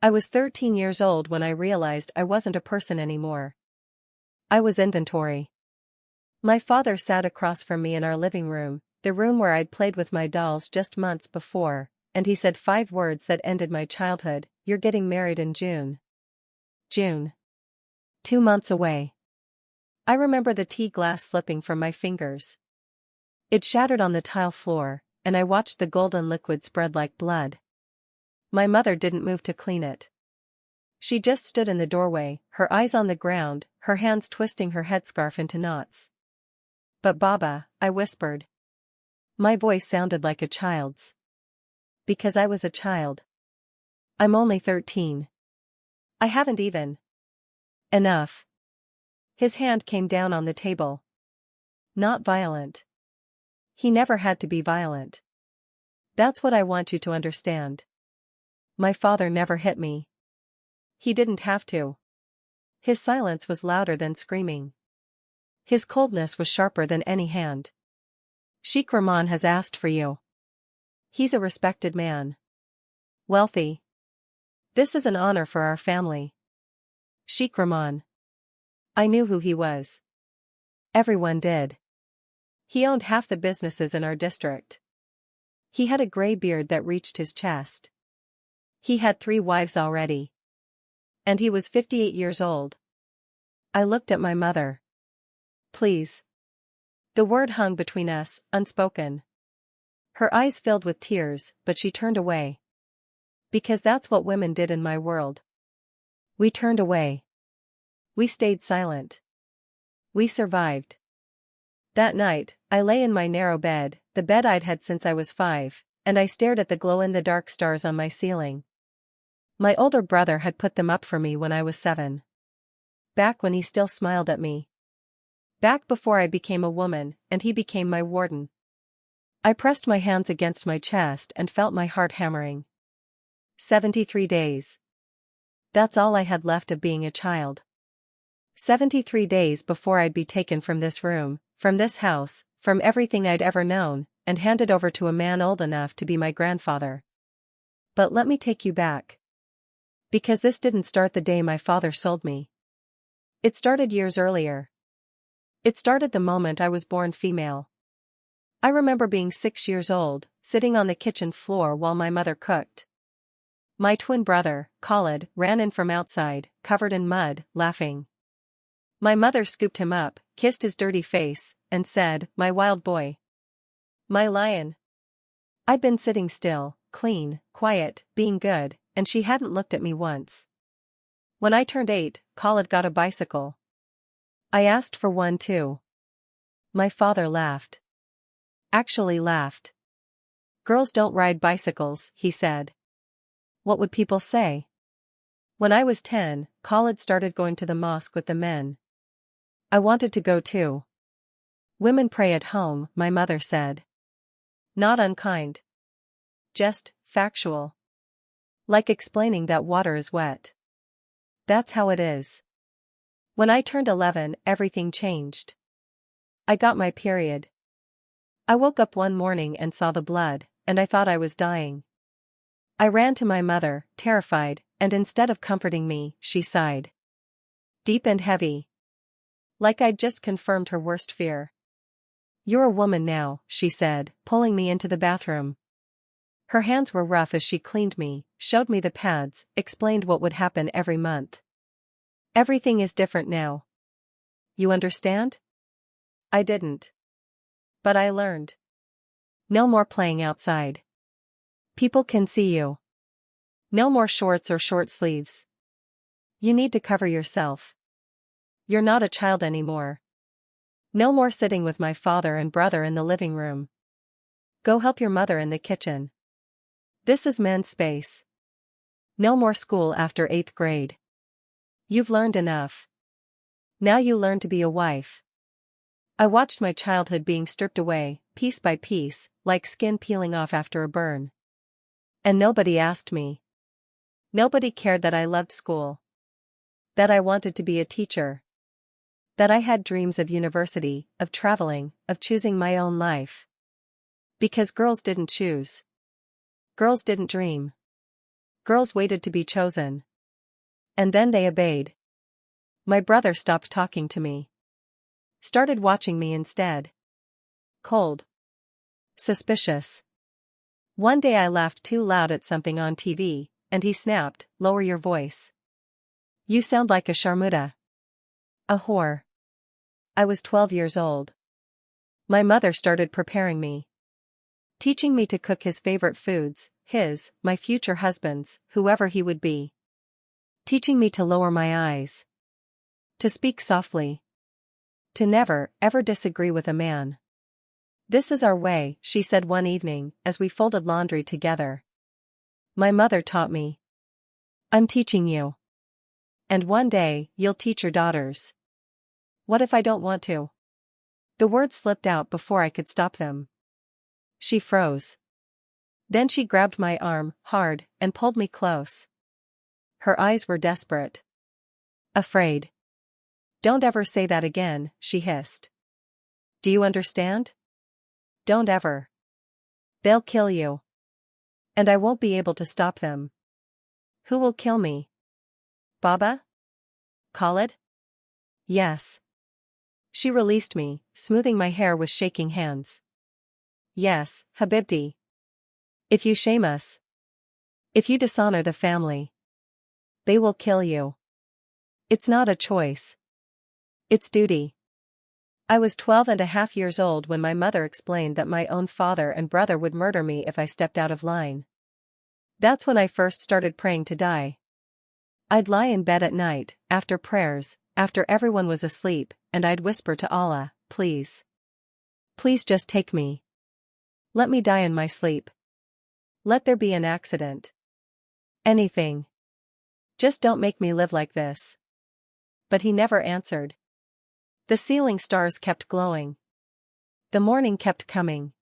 I was 13 years old when I realized I wasn't a person anymore. I was inventory. My father sat across from me in our living room, the room where I'd played with my dolls just months before, and he said 5 words that ended my childhood: "You're getting married in June." June. 2 months away. I remember the tea glass slipping from my fingers. It shattered on the tile floor, and I watched the golden liquid spread like blood. My mother didn't move to clean it. She just stood in the doorway, her eyes on the ground, her hands twisting her headscarf into knots. "But Baba," I whispered. My voice sounded like a child's. Because I was a child. I'm only 13. I haven't even. Enough. His hand came down on the table. Not violent. He never had to be violent. That's what I want you to understand. My father never hit me. He didn't have to. His silence was louder than screaming. His coldness was sharper than any hand. "Sheikh Rahman has asked for you. He's a respected man. Wealthy. This is an honor for our family." Sheikh Rahman. I knew who he was. Everyone did. He owned half the businesses in our district. He had a gray beard that reached his chest. He had 3 wives already. And he was 58 years old. I looked at my mother. "Please." The word hung between us, unspoken. Her eyes filled with tears, but she turned away. Because that's what women did in my world. We turned away. We stayed silent. We survived. That night, I lay in my narrow bed, the bed I'd had since I was 5, and I stared at the glow-in-the-dark stars on my ceiling. My older brother had put them up for me when I was 7. Back when he still smiled at me. Back before I became a woman, and he became my warden. I pressed my hands against my chest and felt my heart hammering. 73 days. That's all I had left of being a child. 73 days before I'd be taken from this room, from this house, from everything I'd ever known, and handed over to a man old enough to be my grandfather. But let me take you back. Because this didn't start the day my father sold me. It started years earlier. It started the moment I was born female. I remember being 6 years old, sitting on the kitchen floor while my mother cooked. My twin brother, Khalid, ran in from outside, covered in mud, laughing. My mother scooped him up, kissed his dirty face, and said, "My wild boy. My lion." I'd been sitting still, clean, quiet, being good, and she hadn't looked at me once. When I turned 8, Khalid got a bicycle. I asked for one too. My father laughed. Actually laughed. "Girls don't ride bicycles," he said. "What would people say?" When I was 10, Khalid started going to the mosque with the men. I wanted to go too. "Women pray at home," my mother said. Not unkind. Just factual. Like explaining that water is wet. That's how it is. When I turned 11, everything changed. I got my period. I woke up one morning and saw the blood, and I thought I was dying. I ran to my mother, terrified, and instead of comforting me, she sighed. Deep and heavy. Like I'd just confirmed her worst fear. "You're a woman now," she said, pulling me into the bathroom. Her hands were rough as she cleaned me, showed me the pads, explained what would happen every month. "Everything is different now. You understand?" I didn't. But I learned. No more playing outside. People can see you. No more shorts or short sleeves. You need to cover yourself. You're not a child anymore. No more sitting with my father and brother in the living room. Go help your mother in the kitchen. This is men's space. No more school after 8th grade. You've learned enough. Now you learn to be a wife. I watched my childhood being stripped away, piece by piece, like skin peeling off after a burn. And nobody asked me. Nobody cared that I loved school. That I wanted to be a teacher. That I had dreams of university, of traveling, of choosing my own life. Because girls didn't choose. Girls didn't dream. Girls waited to be chosen. And then they obeyed. My brother stopped talking to me. Started watching me instead. Cold. Suspicious. One day I laughed too loud at something on TV, and he snapped, "Lower your voice. You sound like a sharmuta. A whore." I was 12 years old. My mother started preparing me. Teaching me to cook his favorite foods, my future husband's, whoever he would be. Teaching me to lower my eyes. To speak softly. To never, ever disagree with a man. "This is our way," she said one evening, as we folded laundry together. My mother taught me. "I'm teaching you. And one day, you'll teach your daughters." "What if I don't want to?" The words slipped out before I could stop them. She froze. Then she grabbed my arm, hard, and pulled me close. Her eyes were desperate. "Afraid. Don't ever say that again," she hissed. "Do you understand? Don't ever. They'll kill you. And I won't be able to stop them." "Who will kill me? Baba? Khalid?" "Yes." She released me, smoothing my hair with shaking hands. "Yes, Habibti. If you shame us. If you dishonor the family. They will kill you. It's not a choice. It's duty." I was 12.5 years old when my mother explained that my own father and brother would murder me if I stepped out of line. That's when I first started praying to die. I'd lie in bed at night, after prayers, after everyone was asleep, and I'd whisper to Allah, "Please. Please just take me. Let me die in my sleep. Let there be an accident. Anything. Just don't make me live like this." But he never answered. The ceiling stars kept glowing. The morning kept coming.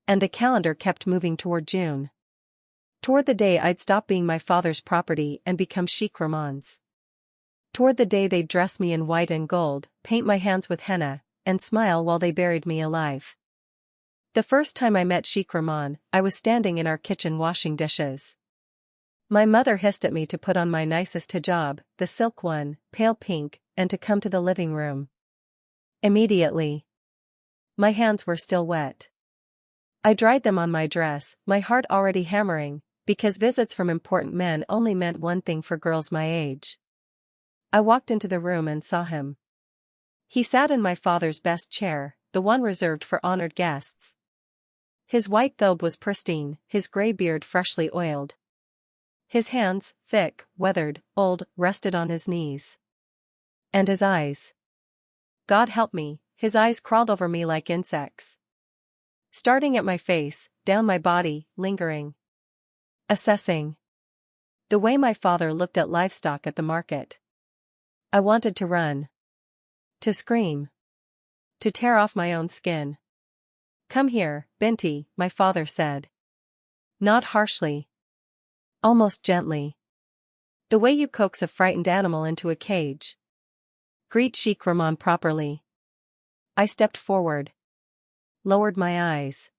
And the calendar kept moving toward June. Toward the day I'd stop being my father's property and become Sheikh Rahman's. Toward the day they'd dress me in white and gold, paint my hands with henna, and smile while they buried me alive. The first time I met Sheikh Rahman, I was standing in our kitchen washing dishes. My mother hissed at me to put on my nicest hijab, the silk one, pale pink, and to come to the living room. Immediately. My hands were still wet. I dried them on my dress, my heart already hammering, because visits from important men only meant one thing for girls my age. I walked into the room and saw him. He sat in my father's best chair, the one reserved for honored guests. His white thobe was pristine, his gray beard freshly oiled. His hands, thick, weathered, old, rested on his knees. And his eyes. God help me, his eyes crawled over me like insects. Starting at my face, down my body, lingering. Assessing. The way my father looked at livestock at the market. I wanted to run. To scream. To tear off my own skin. "Come here, Binti," my father said. Not harshly. Almost gently. The way you coax a frightened animal into a cage. "Greet Sheikh Rahman properly." I stepped forward. Lowered my eyes.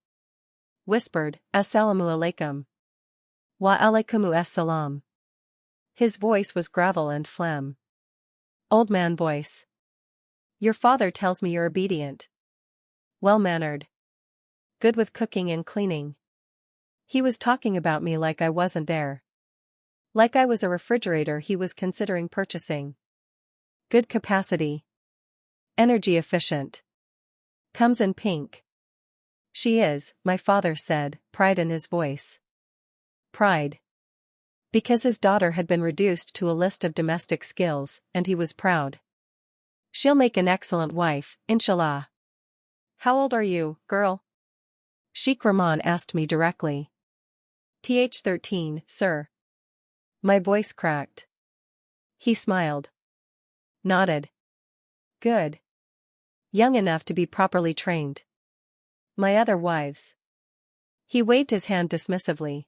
Whispered, "Assalamu alaikum." "Wa alaikumu assalam." His voice was gravel and phlegm. Old man voice. "Your father tells me you're obedient. Well-mannered. Good with cooking and cleaning." He was talking about me like I wasn't there. Like I was a refrigerator he was considering purchasing. Good capacity. Energy efficient. Comes in pink. "She is," my father said, pride in his voice. Pride. Because his daughter had been reduced to a list of domestic skills, and he was proud. "She'll make an excellent wife, inshallah." "How old are you, girl?" Sheikh Rahman asked me directly. "Th 13, sir." My voice cracked. He smiled. Nodded. "Good. Young enough to be properly trained." "My other wives." He waved his hand dismissively.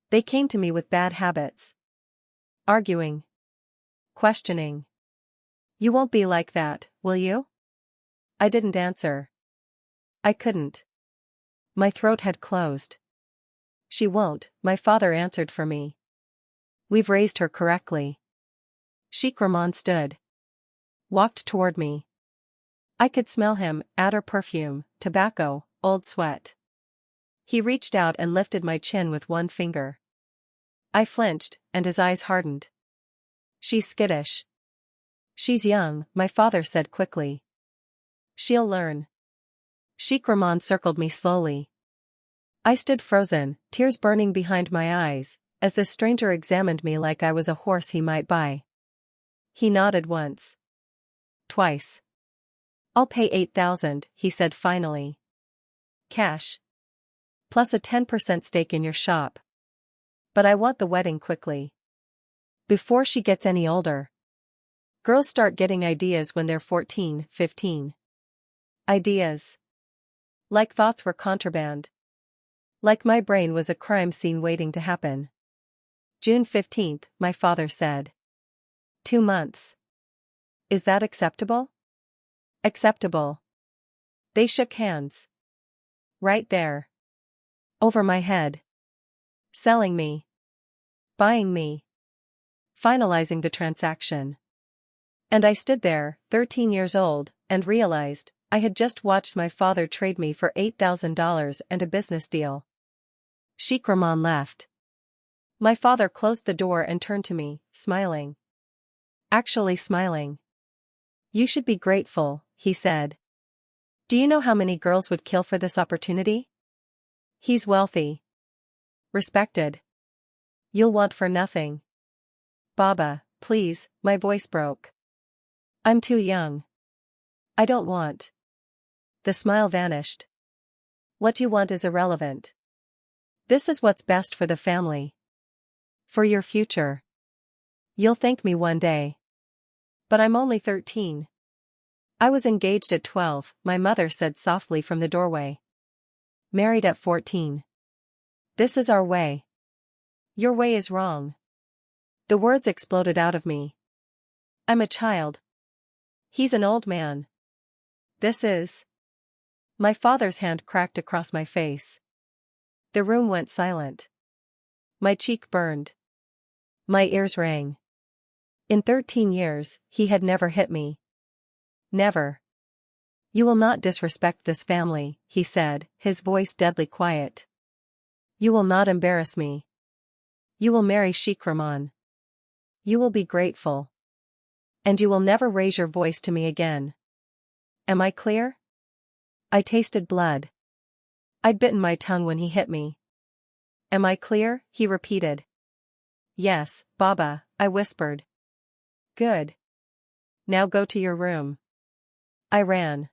"They came to me with bad habits. Arguing. Questioning. You won't be like that, will you?" I didn't answer. I couldn't. My throat had closed. "She won't," my father answered for me. We've raised her correctly. Sheikh Rahman stood. Walked toward me. I could smell him, attar perfume, tobacco, old sweat. He reached out and lifted my chin with one finger. I flinched, and his eyes hardened. She's skittish. She's young, my father said quickly. She'll learn. Sheikh Rahman circled me slowly. I stood frozen, tears burning behind my eyes, as the stranger examined me like I was a horse he might buy. He nodded once. Twice. I'll pay 8,000, he said finally. Cash. Plus a 10% stake in your shop. But I want the wedding quickly. Before she gets any older. Girls start getting ideas when they're 14, 15. Ideas. Like thoughts were contraband. Like my brain was a crime scene waiting to happen. June 15th, my father said. 2 months. Is that acceptable? Acceptable. They shook hands. Right there. Over my head. Selling me. Buying me. Finalizing the transaction. And I stood there, 13 years old, and realized, I had just watched my father trade me for $8,000 and a business deal. Sheikh Rahman left. My father closed the door and turned to me, smiling. Actually smiling. You should be grateful, he said. Do you know how many girls would kill for this opportunity? He's wealthy. Respected. You'll want for nothing. Baba, please, my voice broke. I'm too young. I don't want. The smile vanished. What you want is irrelevant. This is what's best for the family. For your future. You'll thank me one day. But I'm only 13. I was engaged at 12, my mother said softly from the doorway. Married at 14. This is our way. Your way is wrong. The words exploded out of me. I'm a child. He's an old man. This is. My father's hand cracked across my face. The room went silent. My cheek burned. My ears rang. In 13 years, he had never hit me. Never. You will not disrespect this family, he said, his voice deadly quiet. You will not embarrass me. You will marry Sheikh Rahman. You will be grateful. And you will never raise your voice to me again. Am I clear? I tasted blood. I'd bitten my tongue when he hit me. Am I clear? He repeated. Yes, Baba, I whispered. Good. Now go to your room. I ran.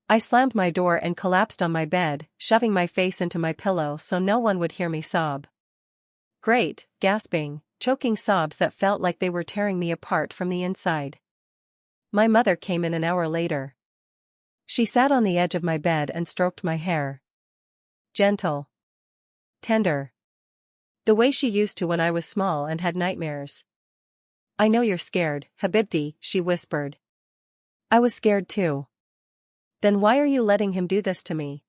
I slammed my door and collapsed on my bed, shoving my face into my pillow so no one would hear me sob. Great, gasping, choking sobs that felt like they were tearing me apart from the inside. My mother came in an hour later. She sat on the edge of my bed and stroked my hair. Gentle. Tender. The way she used to when I was small and had nightmares. I know you're scared, Habibti, she whispered. I was scared too. Then why are you letting him do this to me?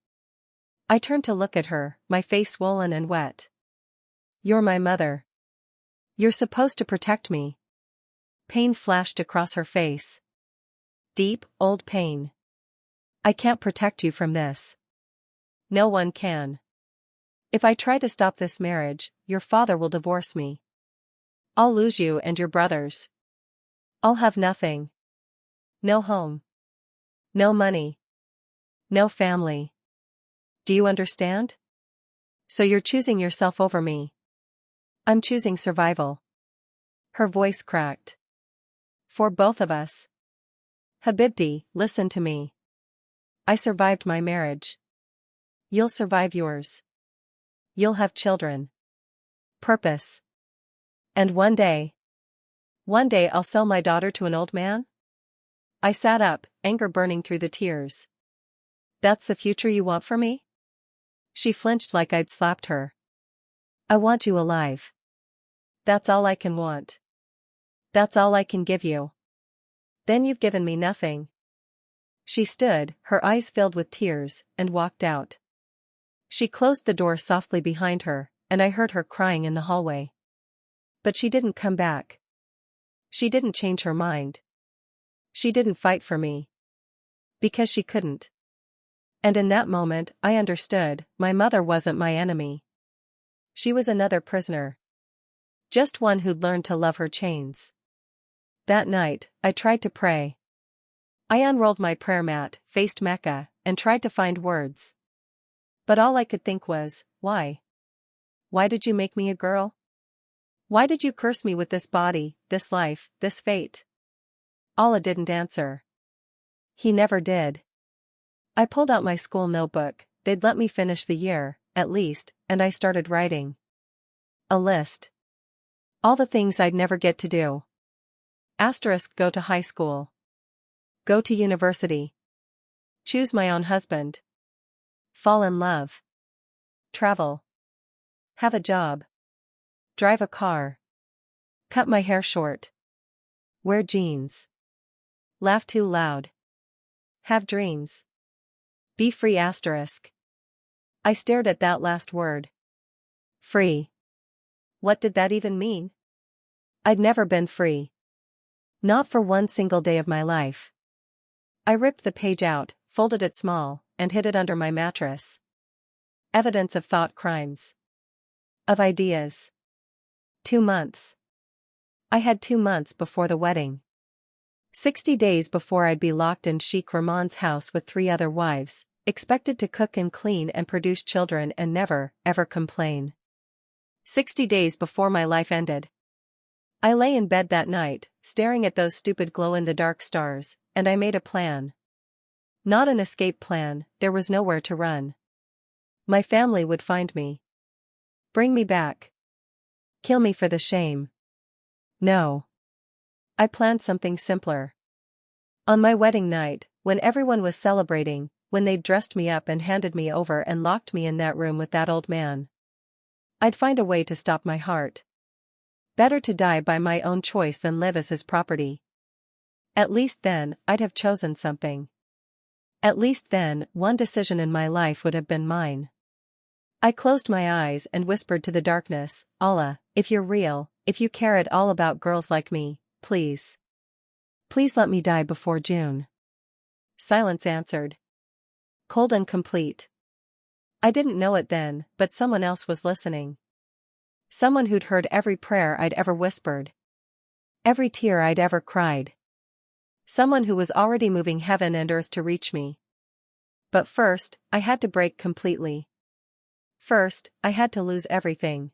I turned to look at her, my face swollen and wet. You're my mother. You're supposed to protect me. Pain flashed across her face. Deep, old pain. I can't protect you from this. No one can. If I try to stop this marriage, your father will divorce me. I'll lose you and your brothers. I'll have nothing. No home. No money. No family. Do you understand? So you're choosing yourself over me. I'm choosing survival. Her voice cracked. For both of us. Habibti, listen to me. I survived my marriage. You'll survive yours. You'll have children. Purpose. And one day I'll sell my daughter to an old man? I sat up, anger burning through the tears. That's the future you want for me? She flinched like I'd slapped her. I want you alive. That's all I can want. That's all I can give you. Then you've given me nothing. She stood, her eyes filled with tears, and walked out. She closed the door softly behind her, and I heard her crying in the hallway. But she didn't come back. She didn't change her mind. She didn't fight for me. Because she couldn't. And in that moment, I understood, my mother wasn't my enemy. She was another prisoner. Just one who'd learned to love her chains. That night, I tried to pray. I unrolled my prayer mat, faced Mecca, and tried to find words. But all I could think was, why? Why did you make me a girl? Why did you curse me with this body, this life, this fate? Allah didn't answer. He never did. I pulled out my school notebook, they'd let me finish the year, at least, and I started writing. A list. All the things I'd never get to do. Asterisk go to high school. Go to university. Choose my own husband. Fall in love. Travel. Have a job. Drive a car. Cut my hair short. Wear jeans. Laugh too loud. Have dreams. Be free asterisk. I stared at that last word. Free. What did that even mean? I'd never been free. Not for one single day of my life. I ripped the page out, folded it small, and hid it under my mattress. Evidence of thought crimes. Of ideas. 2 months. I had 2 months before the wedding. 60 days before I'd be locked in Sheikh Rahman's house with 3 other wives, expected to cook and clean and produce children and never, ever complain. 60 days before my life ended. I lay in bed that night, staring at those stupid glow-in-the-dark stars, and I made a plan. Not an escape plan, there was nowhere to run. My family would find me. Bring me back. Kill me for the shame. No. I planned something simpler. On my wedding night, when everyone was celebrating, when they'd dressed me up and handed me over and locked me in that room with that old man, I'd find a way to stop my heart. Better to die by my own choice than live as his property. At least then, I'd have chosen something. At least then, one decision in my life would have been mine. I closed my eyes and whispered to the darkness, Allah, if you're real, if you care at all about girls like me, please. Please let me die before June. Silence answered. Cold and complete. I didn't know it then, but someone else was listening. Someone who'd heard every prayer I'd ever whispered. Every tear I'd ever cried. Someone who was already moving heaven and earth to reach me. But first, I had to break completely. First, I had to lose everything.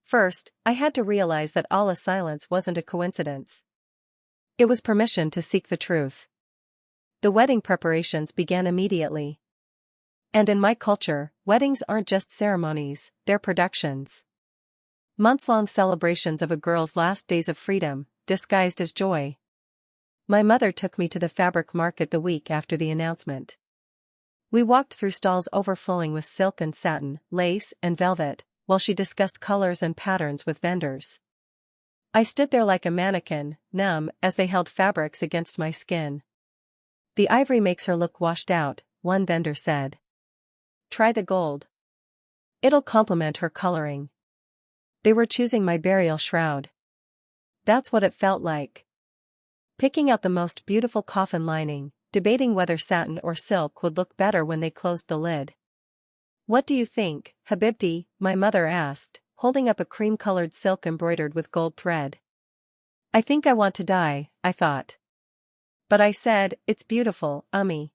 First, I had to realize that Allah's silence wasn't a coincidence. It was permission to seek the truth. The wedding preparations began immediately. And in my culture, weddings aren't just ceremonies, they're productions. Months-long celebrations of a girl's last days of freedom, disguised as joy. My mother took me to the fabric market the week after the announcement. We walked through stalls overflowing with silk and satin, lace and velvet, while she discussed colors and patterns with vendors. I stood there like a mannequin, numb, as they held fabrics against my skin. The ivory makes her look washed out, one vendor said. Try the gold. It'll complement her coloring. They were choosing my burial shroud. That's what it felt like. Picking out the most beautiful coffin lining, debating whether satin or silk would look better when they closed the lid. What do you think, Habibti? My mother asked, holding up a cream-colored silk embroidered with gold thread. I think I want to die, I thought. But I said, it's beautiful, Ummi.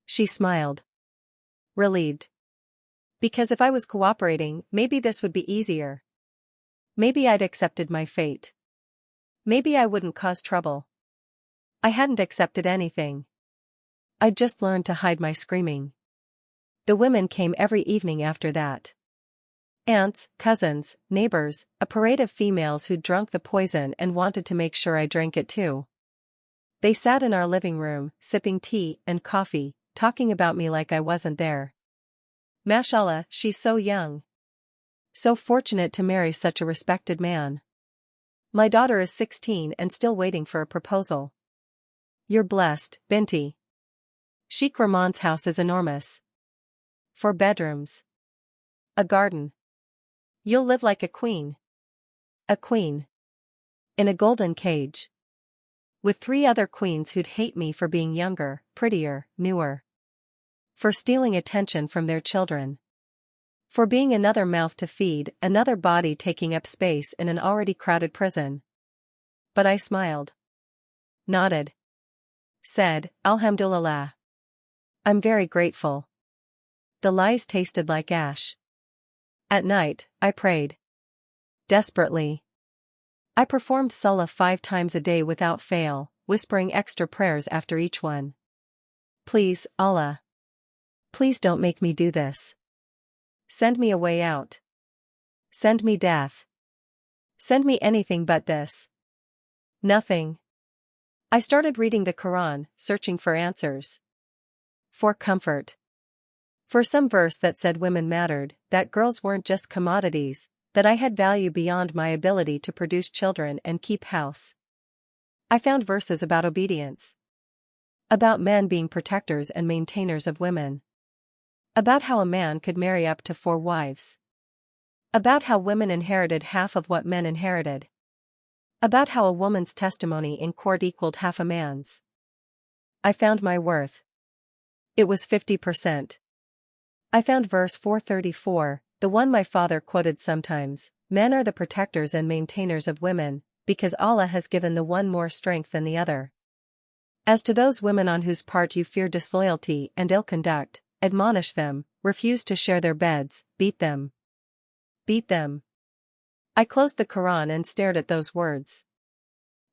She smiled. Relieved. Because if I was cooperating, maybe this would be easier. Maybe I'd accepted my fate. Maybe I wouldn't cause trouble. I hadn't accepted anything. I'd just learned to hide my screaming. The women came every evening after that. Aunts, cousins, neighbors, a parade of females who'd drunk the poison and wanted to make sure I drank it too. They sat in our living room, sipping tea and coffee, talking about me like I wasn't there. Mashallah, she's so young. So fortunate to marry such a respected man. My daughter is 16 and still waiting for a proposal. You're blessed, Binti. Sheikh Rahman's house is enormous. 4 bedrooms. A garden. You'll live like a queen. A queen. In a golden cage. With 3 other queens who'd hate me for being younger, prettier, newer. For stealing attention from their children. For being another mouth to feed, another body taking up space in an already crowded prison. But I smiled. Nodded. Said, Alhamdulillah. I'm very grateful. The lies tasted like ash. At night, I prayed. Desperately. I performed salah 5 times a day without fail, whispering extra prayers after each one. Please, Allah. Please don't make me do this. Send me a way out. Send me death. Send me anything but this. Nothing. I started reading the Quran, searching for answers. For comfort. For some verse that said women mattered, that girls weren't just commodities, that I had value beyond my ability to produce children and keep house. I found verses about obedience. About men being protectors and maintainers of women. About how a man could marry up to 4 wives. About how women inherited half of what men inherited. About how a woman's testimony in court equaled half a man's. I found my worth. It was 50%. I found verse 434, the one my father quoted sometimes, men are the protectors and maintainers of women, because Allah has given the one more strength than the other. As to those women on whose part you fear disloyalty and ill conduct, admonish them, refuse to share their beds, beat them. Beat them. I closed the Quran and stared at those words.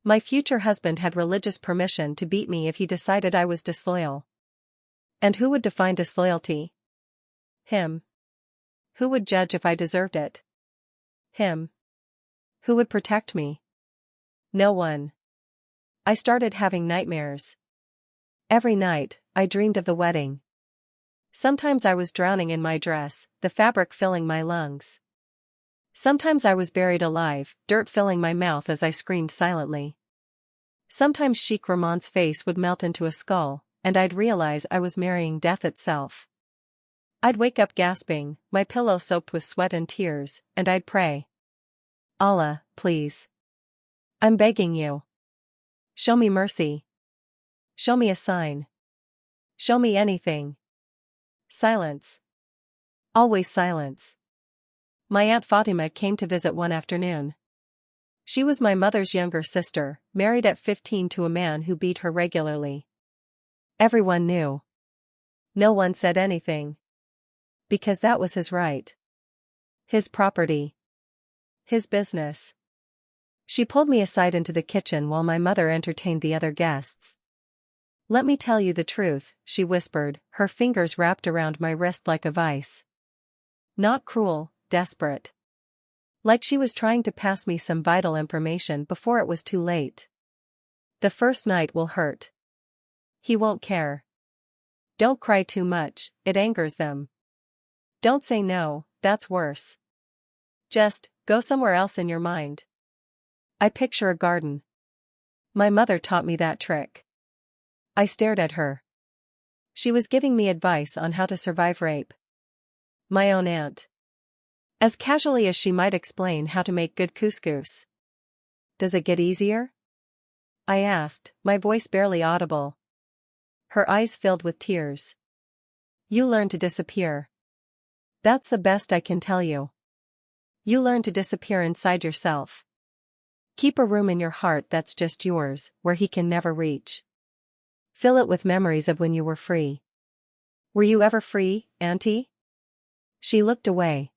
My future husband had religious permission to beat me if he decided I was disloyal. And who would define disloyalty? Him. Who would judge if I deserved it? Him. Who would protect me? No one. I started having nightmares. Every night, I dreamed of the wedding. Sometimes I was drowning in my dress, the fabric filling my lungs. Sometimes I was buried alive, dirt filling my mouth as I screamed silently. Sometimes Sheikh Rahman's face would melt into a skull, and I'd realize I was marrying death itself. I'd wake up gasping, my pillow soaked with sweat and tears, and I'd pray. Allah, please. I'm begging you. Show me mercy. Show me a sign. Show me anything. Silence. Always silence. My Aunt Fatima came to visit one afternoon. She was my mother's younger sister, married at 15 to a man who beat her regularly. Everyone knew. No one said anything. Because that was his right. His property. His business. She pulled me aside into the kitchen while my mother entertained the other guests. Let me tell you the truth, she whispered, her fingers wrapped around my wrist like a vice. Not cruel, desperate. Like she was trying to pass me some vital information before it was too late. The first night will hurt. He won't care. Don't cry too much, it angers them. Don't say no, that's worse. Just, go somewhere else in your mind. I picture a garden. My mother taught me that trick. I stared at her. She was giving me advice on how to survive rape. My own aunt. As casually as she might explain how to make good couscous. Does it get easier? I asked, my voice barely audible. Her eyes filled with tears. You learn to disappear. That's the best I can tell you. You learn to disappear inside yourself. Keep a room in your heart that's just yours, where he can never reach. Fill it with memories of when you were free. Were you ever free, Auntie? She looked away.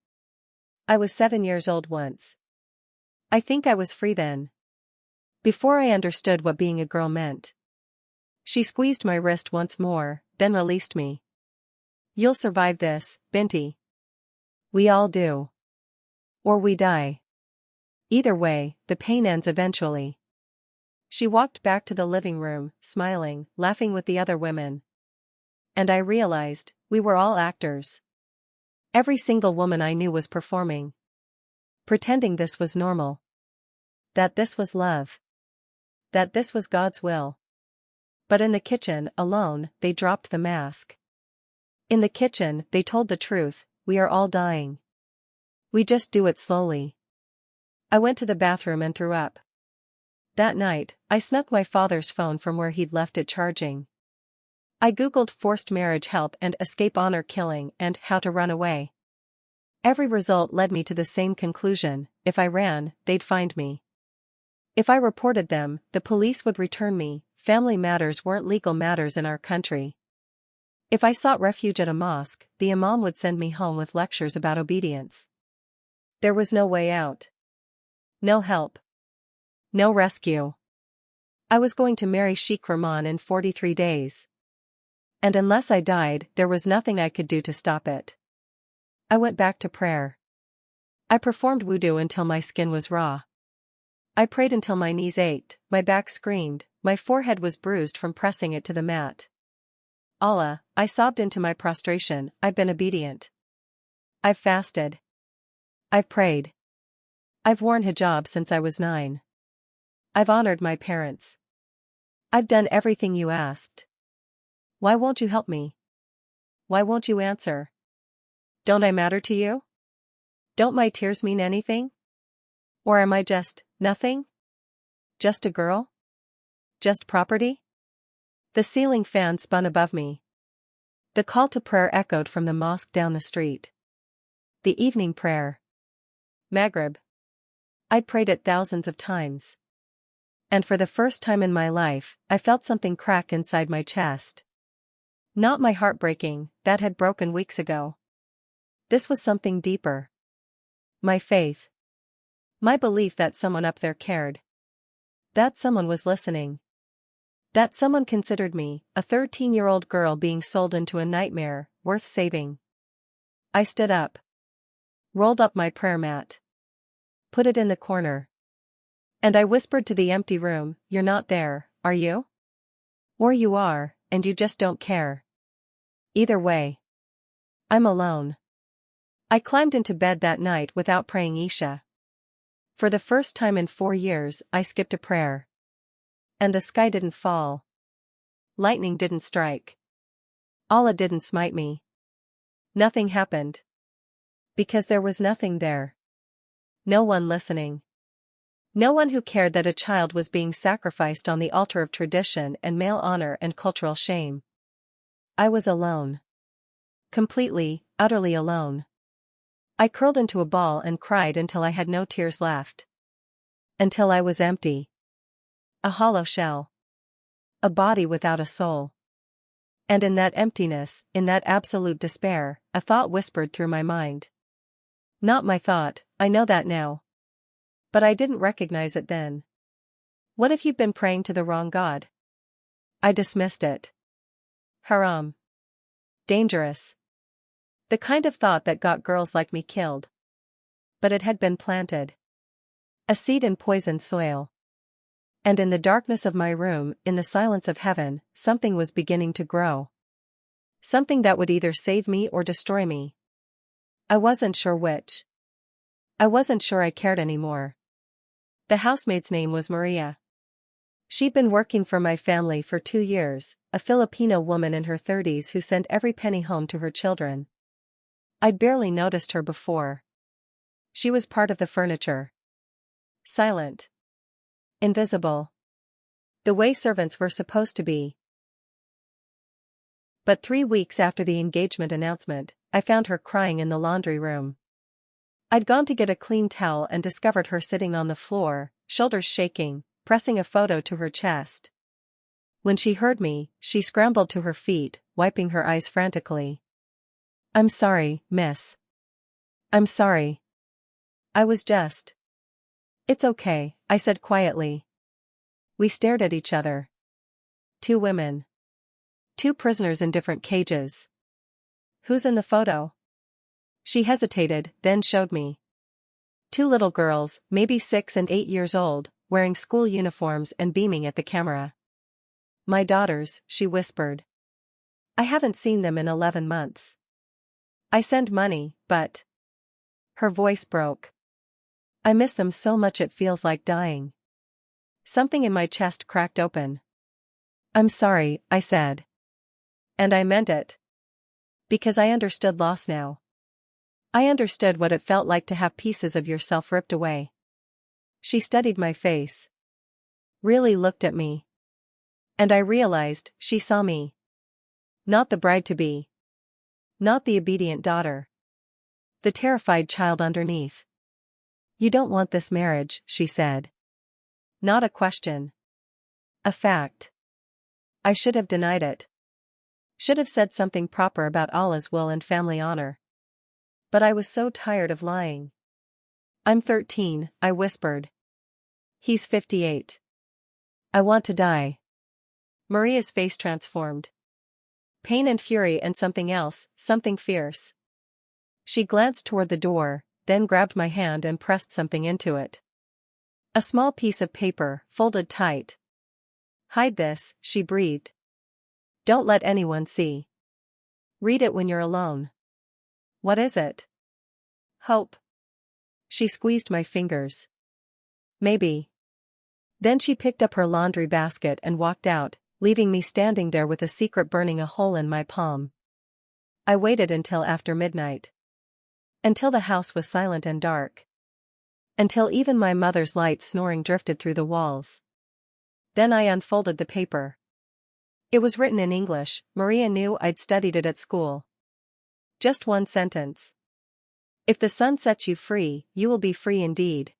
I was 7 years old once. I think I was free then. Before I understood what being a girl meant. She squeezed my wrist once more, then released me. You'll survive this, Binti. We all do. Or we die. Either way, the pain ends eventually. She walked back to the living room, smiling, laughing with the other women. And I realized, we were all actors. Every single woman I knew was performing. Pretending this was normal. That this was love. That this was God's will. But in the kitchen, alone, they dropped the mask. In the kitchen, they told the truth, we are all dying. We just do it slowly. I went to the bathroom and threw up. That night, I snuck my father's phone from where he'd left it charging. I googled forced marriage help and escape honor killing and how to run away. Every result led me to the same conclusion: if I ran, they'd find me. If I reported them, the police would return me. Family matters weren't legal matters in our country. If I sought refuge at a mosque, the imam would send me home with lectures about obedience. There was no way out. No help. No rescue. I was going to marry Sheikh Rahman in 43 days. And unless I died, there was nothing I could do to stop it. I went back to prayer. I performed wudu until my skin was raw. I prayed until my knees ached, my back screamed, my forehead was bruised from pressing it to the mat. Allah, I sobbed into my prostration, I've been obedient. I've fasted. I've prayed. I've worn hijab since I was 9. I've honored my parents. I've done everything you asked. Why won't you help me? Why won't you answer? Don't I matter to you? Don't my tears mean anything? Or am I just nothing? Just a girl? Just property? The ceiling fan spun above me. The call to prayer echoed from the mosque down the street. The evening prayer. Maghrib. I'd prayed it thousands of times. And for the first time in my life, I felt something crack inside my chest. Not my heart breaking, that had broken weeks ago. This was something deeper. My faith. My belief that someone up there cared. That someone was listening. That someone considered me, a 13-year-old girl being sold into a nightmare, worth saving. I stood up. Rolled up my prayer mat. Put it in the corner. And I whispered to the empty room, you're not there, are you? Or you are, and you just don't care. Either way. I'm alone. I climbed into bed that night without praying Isha. For the first time in 4 years, I skipped a prayer. And the sky didn't fall. Lightning didn't strike. Allah didn't smite me. Nothing happened. Because there was nothing there. No one listening. No one who cared that a child was being sacrificed on the altar of tradition and male honor and cultural shame. I was alone. Completely, utterly alone. I curled into a ball and cried until I had no tears left. Until I was empty. A hollow shell. A body without a soul. And in that emptiness, in that absolute despair, a thought whispered through my mind. Not my thought, I know that now. But I didn't recognize it then. What if you've been praying to the wrong God? I dismissed it. Haram. Dangerous. The kind of thought that got girls like me killed. But it had been planted. A seed in poisoned soil. And in the darkness of my room, in the silence of heaven, something was beginning to grow. Something that would either save me or destroy me. I wasn't sure which. I wasn't sure I cared anymore. The housemaid's name was Maria. She'd been working for my family for 2 years, a Filipino woman in her 30s who sent every penny home to her children. I'd barely noticed her before. She was part of the furniture. Silent. Invisible. The way servants were supposed to be. But 3 weeks after the engagement announcement, I found her crying in the laundry room. I'd gone to get a clean towel and discovered her sitting on the floor, shoulders shaking, pressing a photo to her chest. When she heard me, she scrambled to her feet, wiping her eyes frantically. I'm sorry, miss. I'm sorry. I was just. It's okay, I said quietly. We stared at each other. 2 women. 2 prisoners in different cages. Who's in the photo? She hesitated, then showed me. 2 little girls, maybe 6 and 8 years old, wearing school uniforms and beaming at the camera. My daughters, she whispered. I haven't seen them in 11 months. I send money, but. Her voice broke. I miss them so much it feels like dying. Something in my chest cracked open. I'm sorry, I said. And I meant it. Because I understood loss now. I understood what it felt like to have pieces of yourself ripped away. She studied my face. Really looked at me. And I realized she saw me. Not the bride-to-be. Not the obedient daughter. The terrified child underneath. You don't want this marriage, she said. Not a question. A fact. I should have denied it. Should have said something proper about Allah's will and family honor. But I was so tired of lying. I'm 13, I whispered. He's 58. I want to die. Maria's face transformed. Pain and fury and something else, something fierce. She glanced toward the door, then grabbed my hand and pressed something into it. A small piece of paper, folded tight. Hide this, she breathed. Don't let anyone see. Read it when you're alone. What is it? Hope. She squeezed my fingers. Maybe. Then she picked up her laundry basket and walked out, leaving me standing there with a secret burning a hole in my palm. I waited until after midnight. Until the house was silent and dark. Until even my mother's light snoring drifted through the walls. Then I unfolded the paper. It was written in English. Maria knew I'd studied it at school. Just one sentence. If the Son sets you free, you will be free indeed.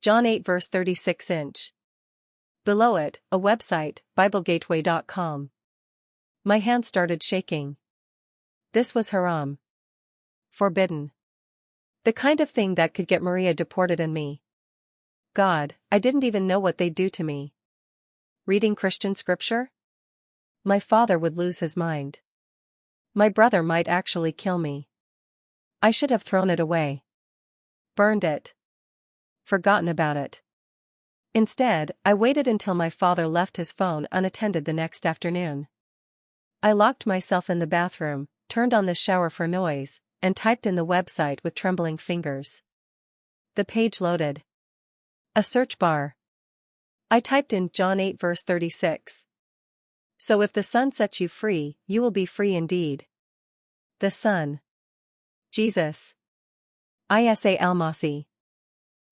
John 8 verse 36". Below it, a website, BibleGateway.com. My hand started shaking. This was haram. Forbidden. The kind of thing that could get Maria deported and me. God, I didn't even know what they'd do to me. Reading Christian scripture? My father would lose his mind. My brother might actually kill me. I should have thrown it away. Burned it. Forgotten about it. Instead, I waited until my father left his phone unattended the next afternoon. I locked myself in the bathroom, turned on the shower for noise, and typed in the website with trembling fingers. The page loaded. A search bar. I typed in John 8 verse 36. So if the Son sets you free, you will be free indeed. The Son. Jesus. Isa al-Masih.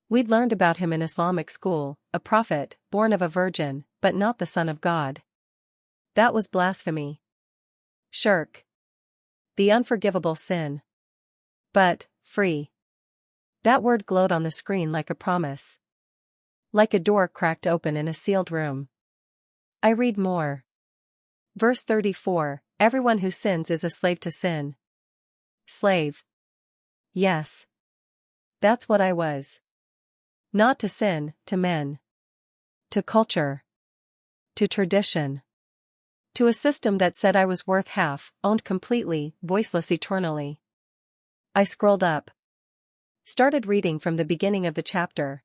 We'd learned about him in Islamic school, a prophet, born of a virgin, but not the Son of God. That was blasphemy. Shirk. The unforgivable sin. But, free. That word glowed on the screen like a promise. Like a door cracked open in a sealed room. I read more. Verse 34, everyone who sins is a slave to sin. Slave. Yes. That's what I was. Not to sin, to men. To culture. To tradition. To a system that said I was worth half, owned completely, voiceless eternally. I scrolled up. Started reading from the beginning of the chapter.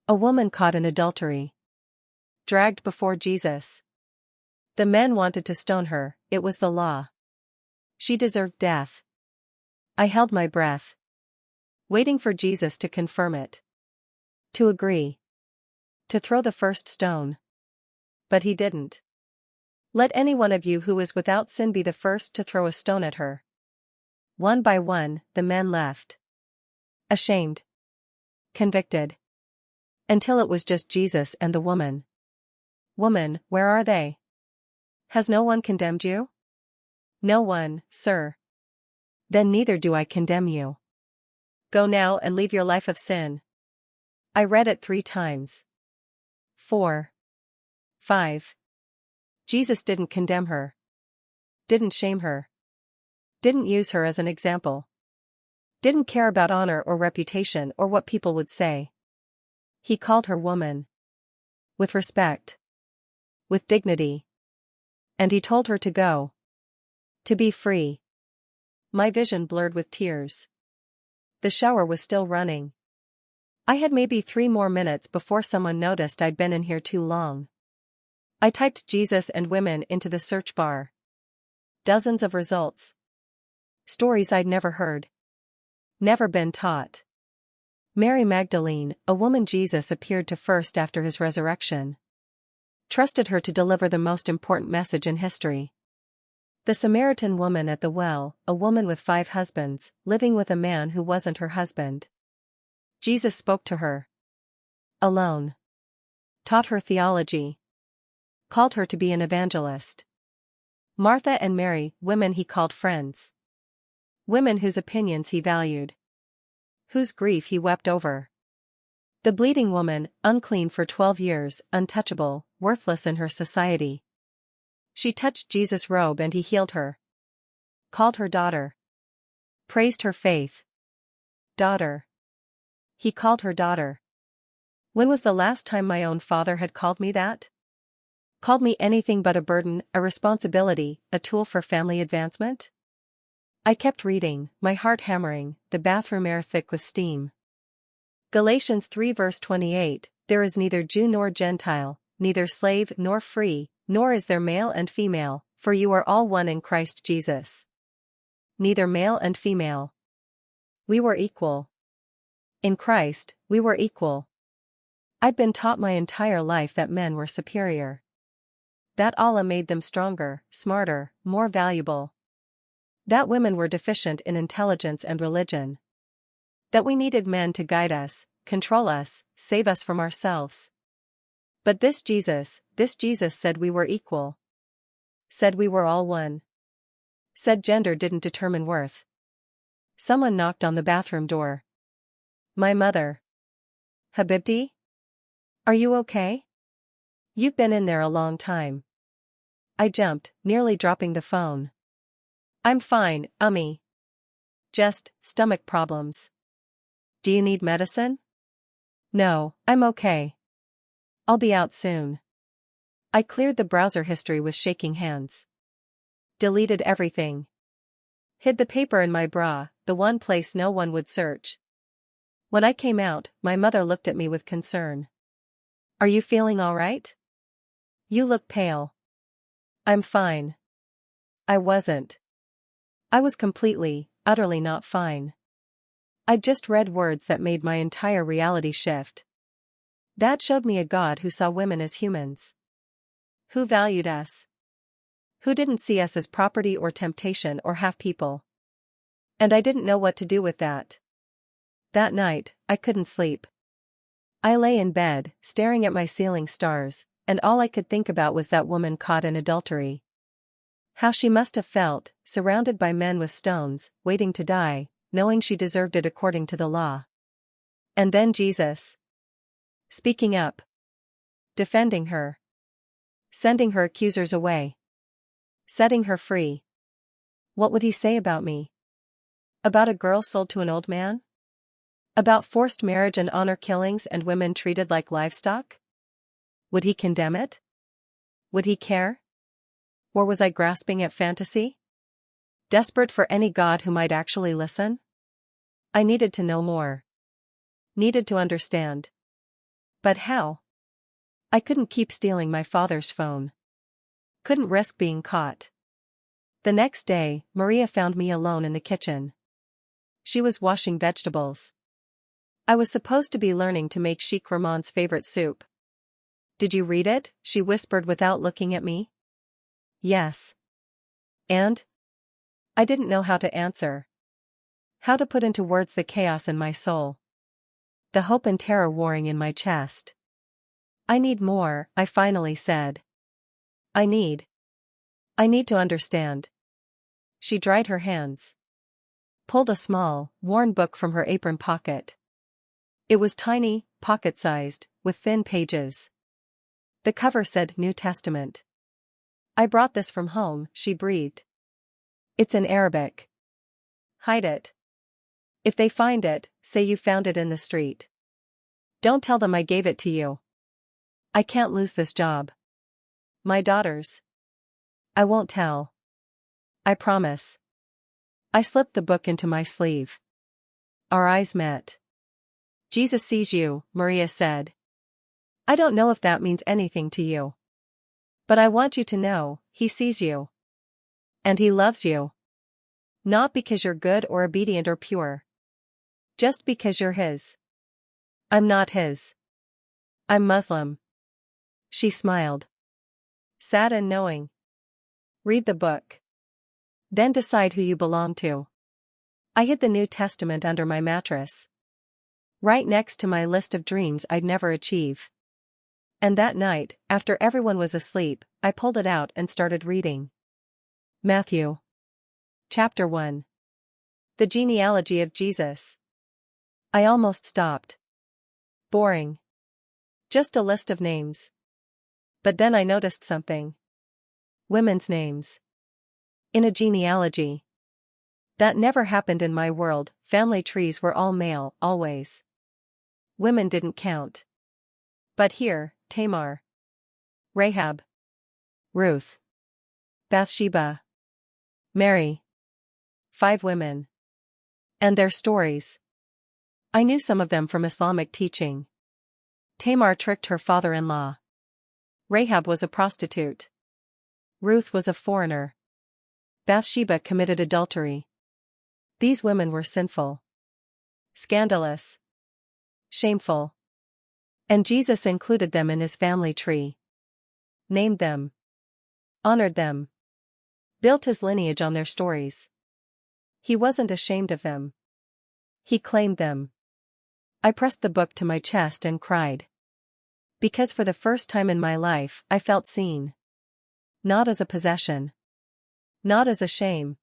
A woman caught in adultery. Dragged before Jesus. The men wanted to stone her, it was the law. She deserved death. I held my breath. Waiting for Jesus to confirm it. To agree. To throw the first stone. But he didn't. Let any one of you who is without sin be the first to throw a stone at her. One by one, the men left. Ashamed. Convicted. Until it was just Jesus and the woman. Woman, where are they? Has no one condemned you? No one, sir. Then neither do I condemn you. Go now and leave your life of sin. I read it 3 times. 4. 5. Jesus didn't condemn her. Didn't shame her. Didn't use her as an example. Didn't care about honor or reputation or what people would say. He called her woman. With respect. With dignity. And he told her to go. To be free. My vision blurred with tears. The shower was still running. I had maybe 3 more minutes before someone noticed I'd been in here too long. I typed Jesus and women into the search bar. Dozens of results. Stories I'd never heard. Never been taught. Mary Magdalene, a woman Jesus appeared to first after his resurrection. Trusted her to deliver the most important message in history. The Samaritan woman at the well, a woman with 5 husbands, living with a man who wasn't her husband. Jesus spoke to her. alone. Taught her theology. Called her to be an evangelist. Martha and Mary, women he called friends. Women whose opinions he valued. Whose grief he wept over. The bleeding woman, unclean for 12 years, untouchable, worthless in her society. She touched Jesus' robe and he healed her. Called her daughter. Praised her faith. Daughter. He called her daughter. When was the last time my own father had called me that? Called me anything but a burden, a responsibility, a tool for family advancement? I kept reading, my heart hammering, the bathroom air thick with steam. Galatians 3 verse 28, there is neither Jew nor Gentile, neither slave nor free, nor is there male and female, for you are all one in Christ Jesus. Neither male and female. We were equal. In Christ, we were equal. I'd been taught my entire life that men were superior. That Allah made them stronger, smarter, more valuable. That women were deficient in intelligence and religion. That we needed men to guide us, control us, save us from ourselves. But this Jesus said we were equal. Said we were all one. Said gender didn't determine worth. Someone knocked on the bathroom door. My mother. Habibti? Are you okay? You've been in there a long time. I jumped, nearly dropping the phone. I'm fine, Ummi. Just stomach problems. Do you need medicine? No, I'm okay. I'll be out soon. I cleared the browser history with shaking hands. Deleted everything. Hid the paper in my bra, the one place no one would search. When I came out, my mother looked at me with concern. Are you feeling all right? You look pale. I'm fine. I wasn't. I was completely, utterly not fine. I'd just read words that made my entire reality shift. That showed me a God who saw women as humans. Who valued us. Who didn't see us as property or temptation or half people. And I didn't know what to do with that. That night, I couldn't sleep. I lay in bed, staring at my ceiling stars, and all I could think about was that woman caught in adultery. How she must have felt, surrounded by men with stones, waiting to die, knowing she deserved it according to the law. And then Jesus. Speaking up. Defending her. Sending her accusers away. Setting her free. What would he say about me? About a girl sold to an old man? About forced marriage and honor killings and women treated like livestock? Would he condemn it? Would he care? Or was I grasping at fantasy? Desperate for any God who might actually listen? I needed to know more. Needed to understand. But how? I couldn't keep stealing my father's phone. Couldn't risk being caught. The next day, Maria found me alone in the kitchen. She was washing vegetables. I was supposed to be learning to make Sheikh Rahman's favorite soup. Did you read it? She whispered without looking at me. Yes. And? I didn't know how to answer. How to put into words the chaos in my soul. The hope and terror warring in my chest. I need more, I finally said. I need to understand. She dried her hands. Pulled a small, worn book from her apron pocket. It was tiny, pocket-sized, with thin pages. The cover said New Testament. I brought this from home, she breathed. It's in Arabic. Hide it. If they find it, say you found it in the street. Don't tell them I gave it to you. I can't lose this job. My daughters. I won't tell. I promise. I slipped the book into my sleeve. Our eyes met. Jesus sees you, Maria said. I don't know if that means anything to you. But I want you to know, he sees you. And he loves you. Not because you're good or obedient or pure. Just because you're his. I'm not his. I'm Muslim. She smiled. Sad and knowing. Read the book. Then decide who you belong to. I hid the New Testament under my mattress. right next to my list of dreams I'd never achieve. And that night, after everyone was asleep, I pulled it out and started reading. Matthew. Chapter 1. The genealogy of Jesus. I almost stopped. Boring. Just a list of names. But then I noticed something. Women's names. In a genealogy. That never happened in my world. Family trees were all male, always. Women didn't count. But here, Tamar. Rahab. Ruth. Bathsheba. Mary. 5 women. And their stories. I knew some of them from Islamic teaching. Tamar tricked her father-in-law. Rahab was a prostitute. Ruth was a foreigner. Bathsheba committed adultery. These women were sinful. Scandalous. Shameful. And Jesus included them in his family tree. Named them. Honored them. Built his lineage on their stories. He wasn't ashamed of them. He claimed them. I pressed the book to my chest and cried. Because for the first time in my life, I felt seen. Not as a possession. Not as a shame.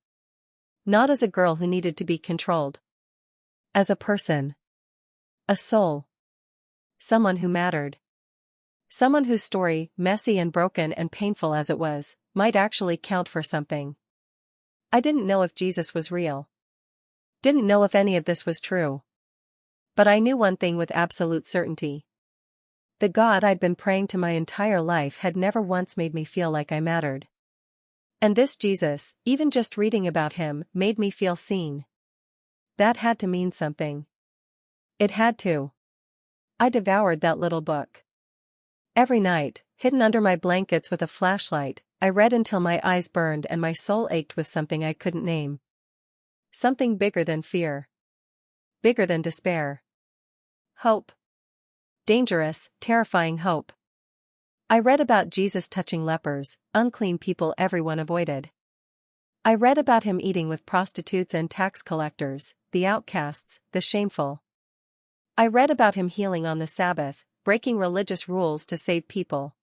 Not as a girl who needed to be controlled. As a person. A soul. Someone who mattered. Someone whose story, messy and broken and painful as it was, might actually count for something. I didn't know if Jesus was real. Didn't know if any of this was true. But I knew one thing with absolute certainty. The God I'd been praying to my entire life had never once made me feel like I mattered. And this Jesus, even just reading about him, made me feel seen. That had to mean something. It had to. I devoured that little book. Every night, hidden under my blankets with a flashlight, I read until my eyes burned and my soul ached with something I couldn't name. Something bigger than fear. Bigger than despair. Hope. Dangerous, terrifying hope. I read about Jesus touching lepers, unclean people everyone avoided. I read about him eating with prostitutes and tax collectors, the outcasts, the shameful. I read about him healing on the Sabbath, breaking religious rules to save people.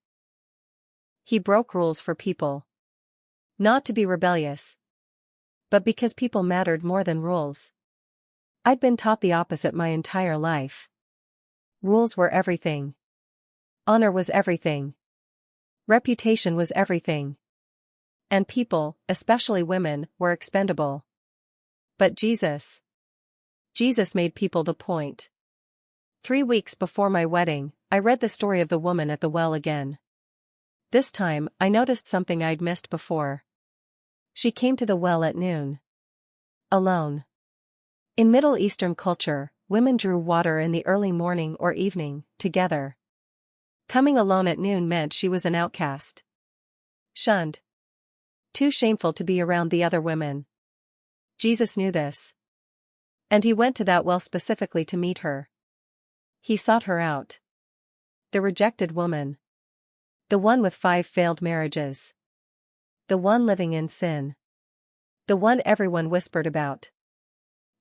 He broke rules for people. Not to be rebellious. But because people mattered more than rules. I'd been taught the opposite my entire life. Rules were everything. Honor was everything. Reputation was everything. And people, especially women, were expendable. But Jesus made people the point. 3 weeks before my wedding, I read the story of the woman at the well again. This time, I noticed something I'd missed before. She came to the well at noon. Alone. In Middle Eastern culture, women drew water in the early morning or evening, together. Coming alone at noon meant she was an outcast. Shunned. Too shameful to be around the other women. Jesus knew this. And he went to that well specifically to meet her. He sought her out. The rejected woman. The one with 5 failed marriages. The one living in sin. The one everyone whispered about.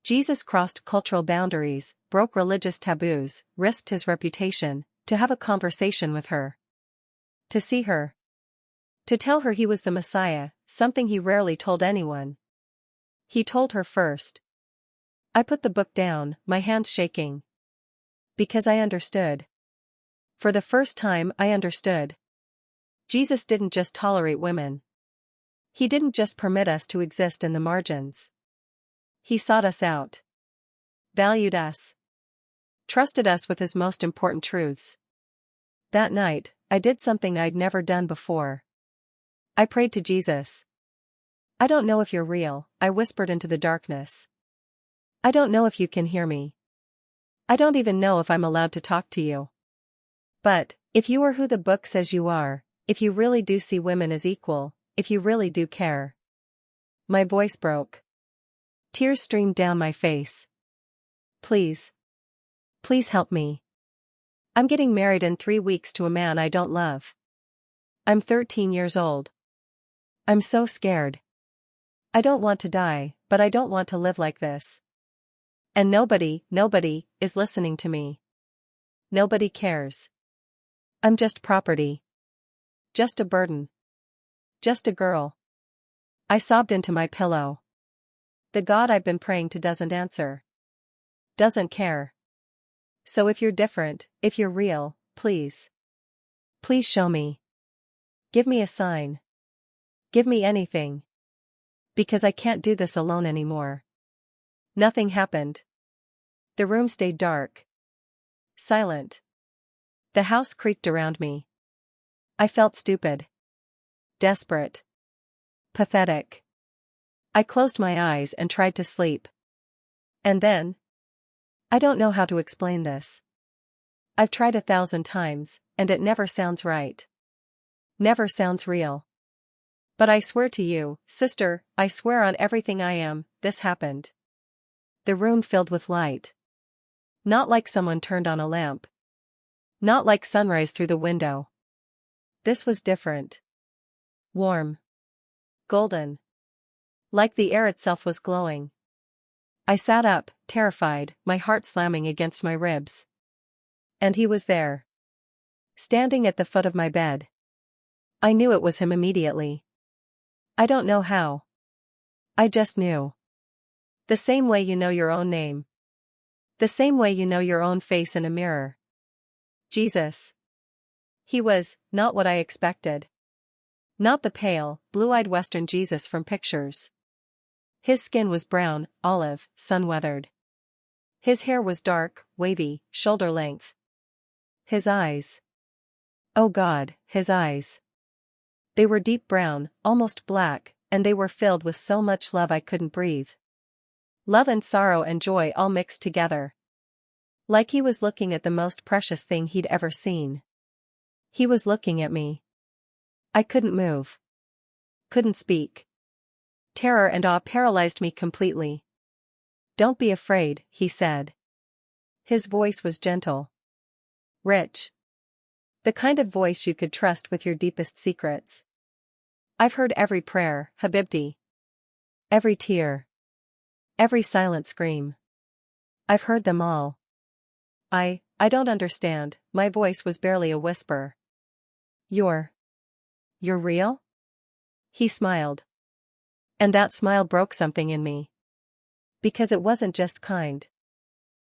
Jesus crossed cultural boundaries, broke religious taboos, risked his reputation, to have a conversation with her. To see her. To tell her he was the Messiah, something he rarely told anyone. He told her first. I put the book down, my hands shaking. Because I understood. For the first time I understood. Jesus didn't just tolerate women. He didn't just permit us to exist in the margins. He sought us out. Valued us. Trusted us with his most important truths. That night, I did something I'd never done before. I prayed to Jesus. I don't know if you're real, I whispered into the darkness. I don't know if you can hear me. I don't even know if I'm allowed to talk to you. But, if you are who the book says you are, if you really do see women as equal, if you really do care. My voice broke. Tears streamed down my face. Please. Please help me. I'm getting married in 3 weeks to a man I don't love. I'm 13 years old. I'm so scared. I don't want to die, but I don't want to live like this. And nobody, is listening to me. Nobody cares. I'm just property. Just a burden. Just a girl. I sobbed into my pillow. The God I've been praying to doesn't answer. Doesn't care. So if you're different, if you're real, please. Please show me. Give me a sign. Give me anything. Because I can't do this alone anymore. Nothing happened. The room stayed dark. Silent. The house creaked around me. I felt stupid. Desperate. Pathetic. I closed my eyes and tried to sleep. And then? I don't know how to explain this. I've tried 1,000 times, and it never sounds right. Never sounds real. But I swear to you, sister, I swear on everything I am, this happened. The room filled with light. Not like someone turned on a lamp. Not like sunrise through the window. This was different. Warm. Golden. Like the air itself was glowing. I sat up, terrified, my heart slamming against my ribs. And he was there. Standing at the foot of my bed. I knew it was him immediately. I don't know how. I just knew. The same way you know your own name. The same way you know your own face in a mirror. Jesus. He was not what I expected. Not the pale, blue-eyed Western Jesus from pictures. His skin was brown, olive, sun-weathered. His hair was dark, wavy, shoulder length. His eyes. Oh God, his eyes. They were deep brown, almost black, and they were filled with so much love I couldn't breathe. Love and sorrow and joy all mixed together. Like he was looking at the most precious thing he'd ever seen. He was looking at me. I couldn't move. Couldn't speak. Terror and awe paralyzed me completely. Don't be afraid, he said. His voice was gentle. Rich. The kind of voice you could trust with your deepest secrets. I've heard every prayer, Habibti. Every tear. Every silent scream. I've heard them all. I don't understand, my voice was barely a whisper. You're real? He smiled. And that smile broke something in me. Because it wasn't just kind.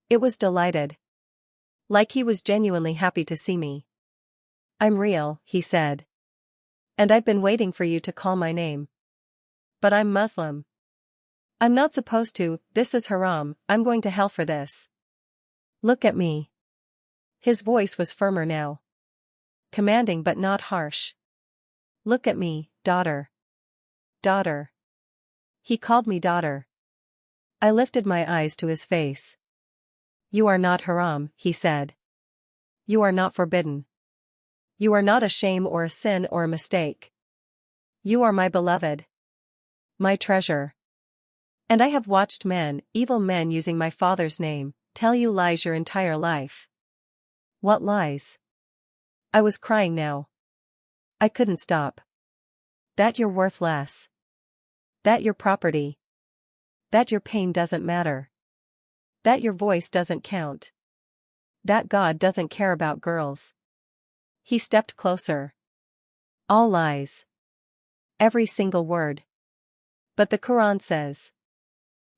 It was delighted. Like he was genuinely happy to see me. I'm real, he said. And I've been waiting for you to call my name. But I'm Muslim. I'm not supposed to, this is haram, I'm going to hell for this. Look at me. His voice was firmer now. Commanding but not harsh. Look at me, daughter. Daughter. He called me daughter. I lifted my eyes to his face. You are not haram, he said. You are not forbidden. You are not a shame or a sin or a mistake. You are my beloved. My treasure. And I have watched men, evil men using my Father's name, tell you lies your entire life. What lies? I was crying now. I couldn't stop. That you're worth less. That you're property. That your pain doesn't matter. That your voice doesn't count. That God doesn't care about girls. He stepped closer. All lies. Every single word. But the Quran says.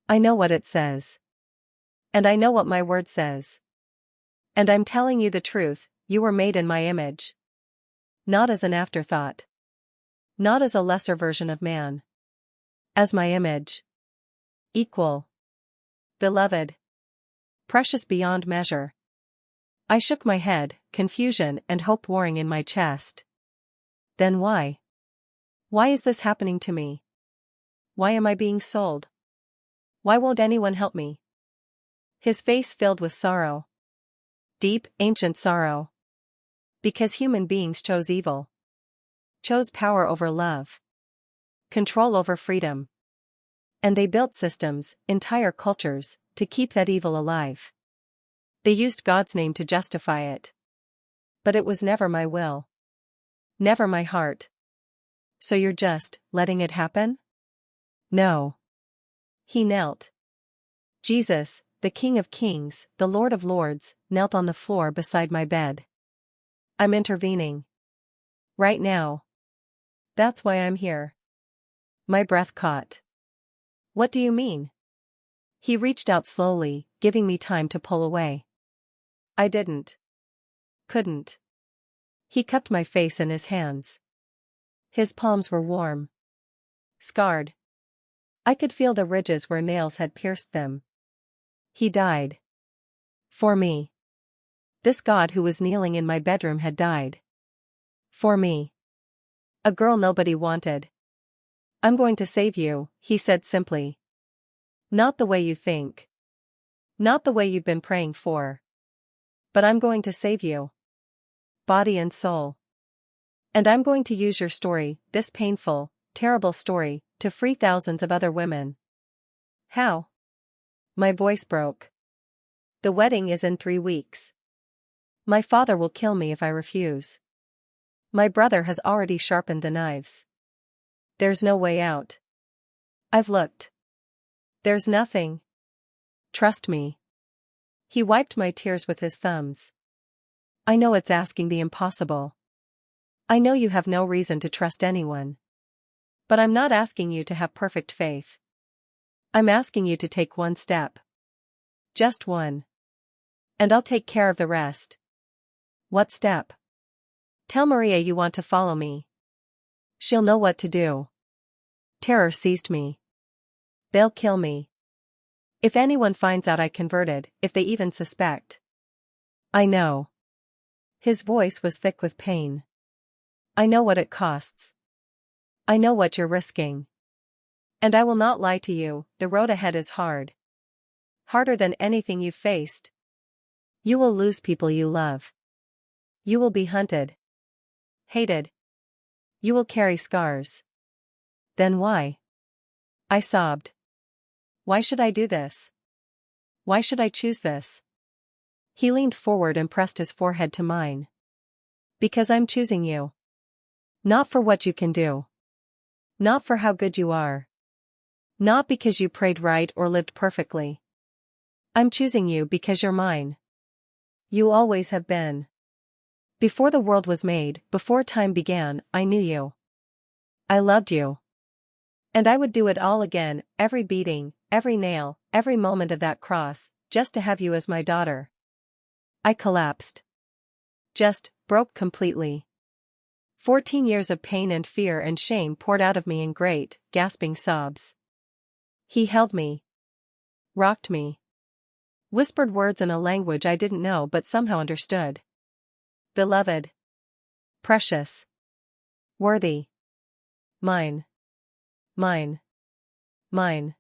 I know what it says. And I know what my word says. And I'm telling you the truth, you were made in my image. Not as an afterthought. Not as a lesser version of man. As my image. Equal. Beloved. Precious beyond measure. I shook my head, confusion and hope warring in my chest. Then why? Why is this happening to me? Why am I being sold? Why won't anyone help me? His face filled with sorrow. Deep, ancient sorrow. Because human beings chose evil. Chose power over love. Control over freedom. And they built systems, entire cultures, to keep that evil alive. They used God's name to justify it. But it was never my will. Never my heart. So you're just letting it happen? No. He knelt. Jesus, the King of Kings, the Lord of Lords, knelt on the floor beside my bed. I'm intervening. Right now. That's why I'm here. My breath caught. What do you mean? He reached out slowly, giving me time to pull away. I didn't. Couldn't. He cupped my face in his hands. His palms were warm. Scarred. I could feel the ridges where nails had pierced them. He died. For me. This God who was kneeling in my bedroom had died. For me. A girl nobody wanted. I'm going to save you, he said simply. Not the way you think. Not the way you've been praying for. But I'm going to save you. Body and soul. And I'm going to use your story, this painful, terrible story, to free thousands of other women. How? My voice broke. The wedding is in 3 weeks. My father will kill me if I refuse. My brother has already sharpened the knives. There's no way out. I've looked. There's nothing. Trust me. He wiped my tears with his thumbs. I know it's asking the impossible. I know you have no reason to trust anyone. But I'm not asking you to have perfect faith. I'm asking you to take one step. Just one. And I'll take care of the rest. What step? Tell Maria you want to follow me. She'll know what to do. Terror seized me. They'll kill me. If anyone finds out I converted, if they even suspect. I know. His voice was thick with pain. I know what it costs. I know what you're risking. And I will not lie to you, the road ahead is hard. Harder than anything you've faced. You will lose people you love. You will be hunted. Hated. You will carry scars. Then why? I sobbed. Why should I do this? Why should I choose this? He leaned forward and pressed his forehead to mine. Because I'm choosing you. Not for what you can do. Not for how good you are. Not because you prayed right or lived perfectly. I'm choosing you because you're mine. You always have been. Before the world was made, before time began, I knew you. I loved you. And I would do it all again, every beating, every nail, every moment of that cross, just to have you as my daughter. I collapsed. Just broke completely. 14 years of pain and fear and shame poured out of me in great, gasping sobs. He held me. Rocked me. Whispered words in a language I didn't know but somehow understood. Beloved. Precious. Worthy. Mine. Mine. Mine.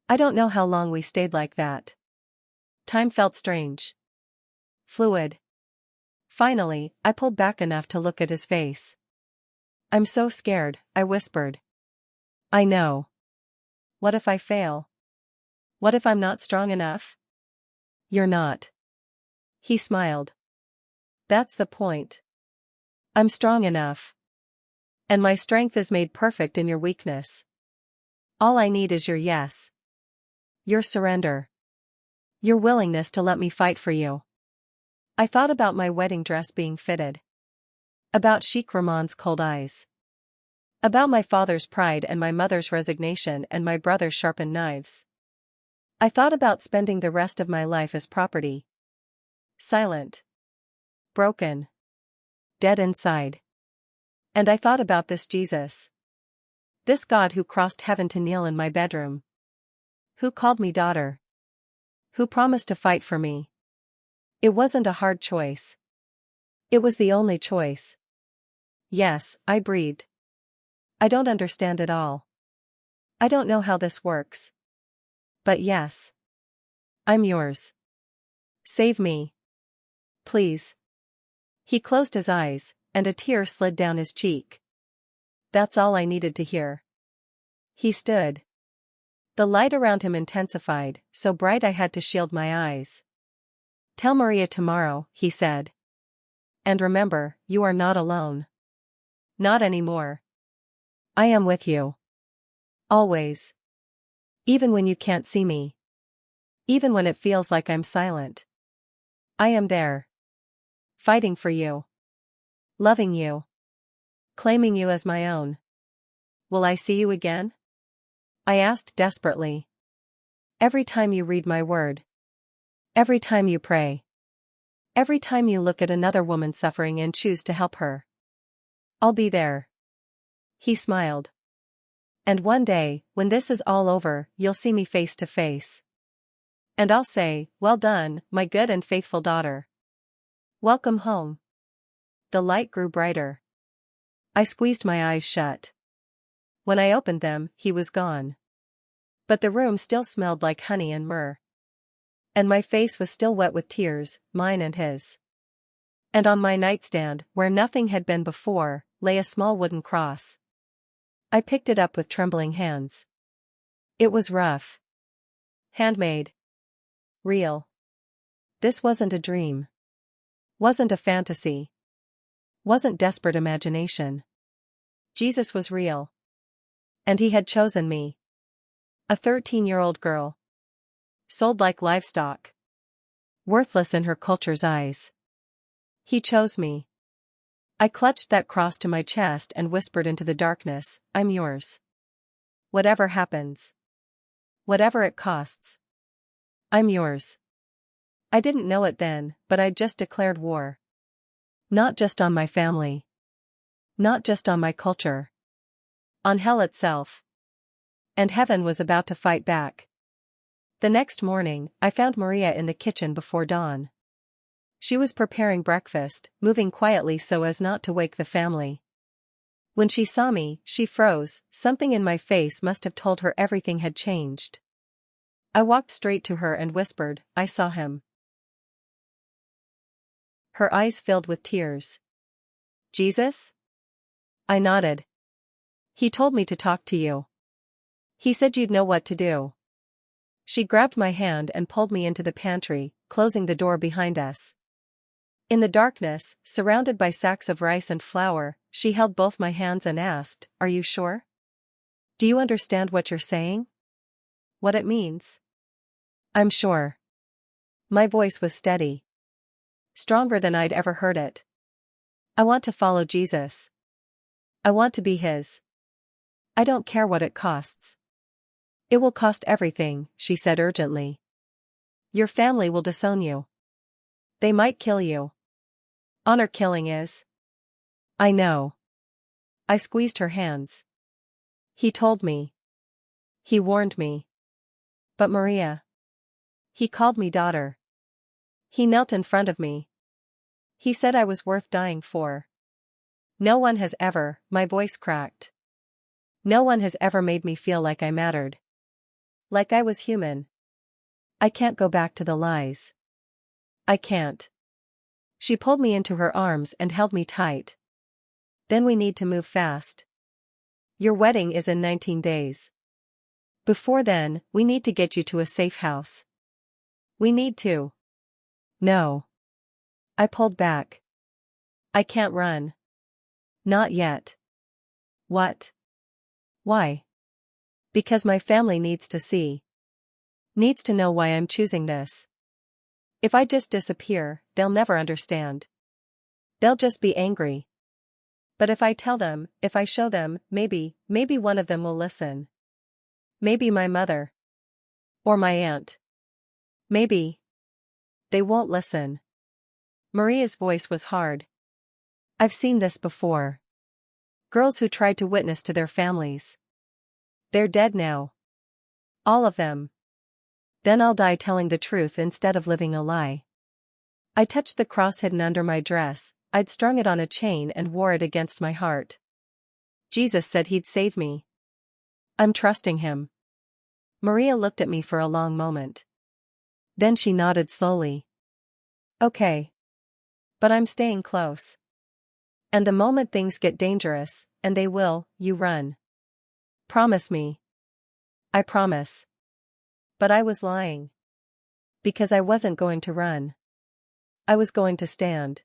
I don't know how long we stayed like that. Time felt strange. Fluid. Finally, I pulled back enough to look at his face. I'm so scared, I whispered. I know. What if I fail? What if I'm not strong enough? You're not. He smiled. That's the point. I'm strong enough. And my strength is made perfect in your weakness. All I need is your yes. Your surrender. Your willingness to let me fight for you. I thought about my wedding dress being fitted. About Sheikh Rahman's cold eyes. About my father's pride and my mother's resignation and my brother's sharpened knives. I thought about spending the rest of my life as property. Silent. Broken. Dead inside. And I thought about this Jesus. This God who crossed heaven to kneel in my bedroom. Who called me daughter. Who promised to fight for me. It wasn't a hard choice. It was the only choice. Yes, I breathed. I don't understand it all. I don't know how this works. But yes. I'm yours. Save me. Please. He closed his eyes, and a tear slid down his cheek. That's all I needed to hear. He stood. The light around him intensified, so bright I had to shield my eyes. Tell Maria tomorrow, he said. And remember, you are not alone. Not anymore. I am with you. Always. Even when you can't see me. Even when it feels like I'm silent. I am there. Fighting for you. Loving you. Claiming you as my own. Will I see you again? I asked desperately. Every time you read my word. Every time you pray. Every time you look at another woman suffering and choose to help her. I'll be there. He smiled. And one day, when this is all over, you'll see me face to face. And I'll say, well done, my good and faithful daughter. Welcome home. The light grew brighter. I squeezed my eyes shut. When I opened them, he was gone. But the room still smelled like honey and myrrh. And my face was still wet with tears, mine and his. And on my nightstand, where nothing had been before, lay a small wooden cross. I picked it up with trembling hands. It was rough. Handmade. Real. This wasn't a dream. Wasn't a fantasy. Wasn't desperate imagination. Jesus was real. And he had chosen me. A 13-year-old girl. Sold like livestock. Worthless in her culture's eyes. He chose me. I clutched that cross to my chest and whispered into the darkness, I'm yours. Whatever happens. Whatever it costs. I'm yours. I didn't know it then, but I'd just declared war. Not just on my family. Not just on my culture. On hell itself. And heaven was about to fight back. The next morning, I found Maria in the kitchen before dawn. She was preparing breakfast, moving quietly so as not to wake the family. When she saw me, she froze. Something in my face must have told her everything had changed. I walked straight to her and whispered, I saw him. Her eyes filled with tears. Jesus? I nodded. He told me to talk to you. He said you'd know what to do. She grabbed my hand and pulled me into the pantry, closing the door behind us. In the darkness, surrounded by sacks of rice and flour, she held both my hands and asked, Are you sure? Do you understand what you're saying? What it means? I'm sure. My voice was steady. Stronger than I'd ever heard it. I want to follow Jesus. I want to be his. I don't care what it costs. It will cost everything, she said urgently. Your family will disown you. They might kill you. Honor killing is. I know. I squeezed her hands. He told me. He warned me. But Maria. He called me daughter. He knelt in front of me. He said I was worth dying for. No one has ever, my voice cracked. No one has ever made me feel like I mattered. Like I was human. I can't go back to the lies. I can't. She pulled me into her arms and held me tight. Then we need to move fast. Your wedding is in 19 days. Before then, we need to get you to a safe house. We need to. No. I pulled back. I can't run. Not yet. What? Why? Because my family needs to see. Needs to know why I'm choosing this. If I just disappear, they'll never understand. They'll just be angry. But if I tell them, if I show them, maybe one of them will listen. Maybe my mother. Or my aunt. Maybe. They won't listen. Maria's voice was hard. I've seen this before. Girls who tried to witness to their families. They're dead now. All of them. Then I'll die telling the truth instead of living a lie. I touched the cross hidden under my dress. I'd strung it on a chain and wore it against my heart. Jesus said he'd save me. I'm trusting him. Maria looked at me for a long moment. Then she nodded slowly. Okay. But I'm staying close. And the moment things get dangerous, and they will, you run. Promise me. I promise. But I was lying. Because I wasn't going to run. I was going to stand.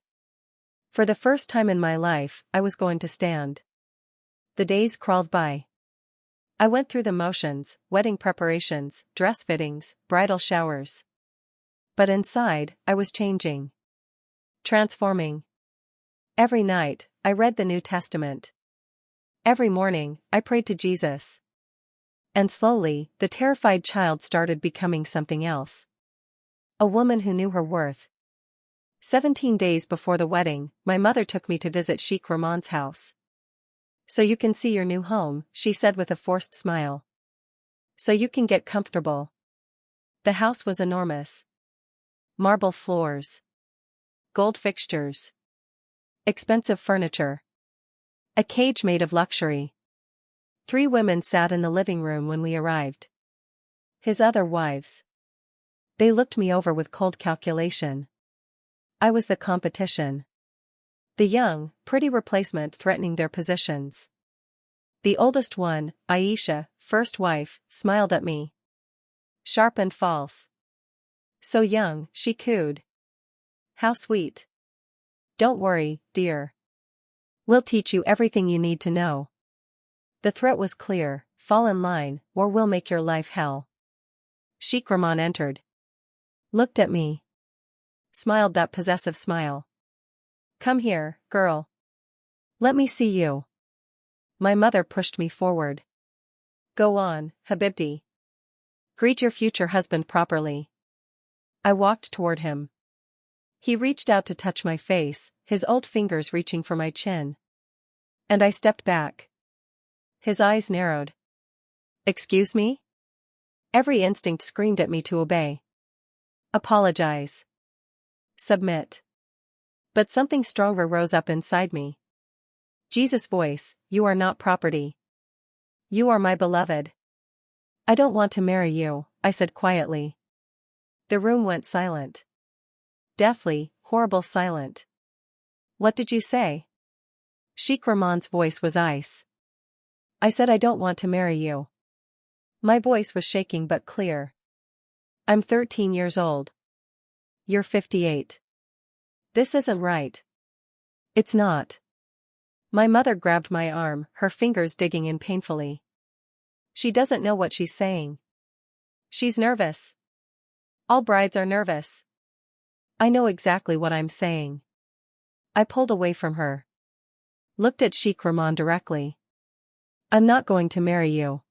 For the first time in my life, I was going to stand. The days crawled by. I went through the motions, wedding preparations, dress fittings, bridal showers. But inside, I was changing. Transforming. Every night, I read the New Testament. Every morning, I prayed to Jesus. And slowly, the terrified child started becoming something else. A woman who knew her worth. 17 days before the wedding, my mother took me to visit Sheikh Rahman's house. "So you can see your new home," she said with a forced smile. "So you can get comfortable." The house was enormous. Marble floors. Gold fixtures. Expensive furniture. A cage made of luxury. 3 women sat in the living room when we arrived. His other wives. They looked me over with cold calculation. I was the competition. The young, pretty replacement threatening their positions. The oldest one, Aisha, first wife, smiled at me. Sharp and false. "So young," she cooed. "How sweet. Don't worry, dear. We'll teach you everything you need to know." The threat was clear: fall in line, or we'll make your life hell. Sheikh Rahman entered. Looked at me. Smiled that possessive smile. "Come here, girl. Let me see you." My mother pushed me forward. "Go on, Habibti. Greet your future husband properly." I walked toward him. He reached out to touch my face, his old fingers reaching for my chin. And I stepped back. His eyes narrowed. "Excuse me?" Every instinct screamed at me to obey. Apologize. Submit. But something stronger rose up inside me. Jesus' voice: "You are not property. You are my beloved." "I don't want to marry you," I said quietly. The room went silent. Deathly, horrible silent. "What did you say?" Sheikh Rahman's voice was ice. "I said I don't want to marry you." My voice was shaking but clear. "I'm 13 years old. You're 58. This isn't right." "It's not." My mother grabbed my arm, her fingers digging in painfully. "She doesn't know what she's saying. She's nervous. All brides are nervous." "I know exactly what I'm saying." I pulled away from her. Looked at Sheikh Rahman directly. "I'm not going to marry you.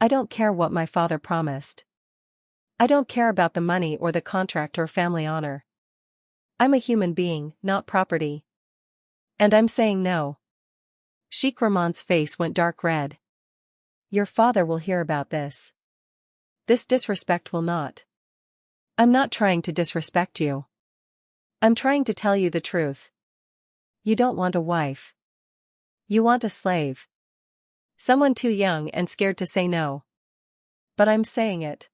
I don't care what my father promised. I don't care about the money or the contract or family honor. I'm a human being, not property. And I'm saying no." Sheikh Rahman's face went dark red. "Your father will hear about this. This disrespect will not." "I'm not trying to disrespect you. I'm trying to tell you the truth. You don't want a wife. You want a slave. Someone too young and scared to say no. But I'm saying it.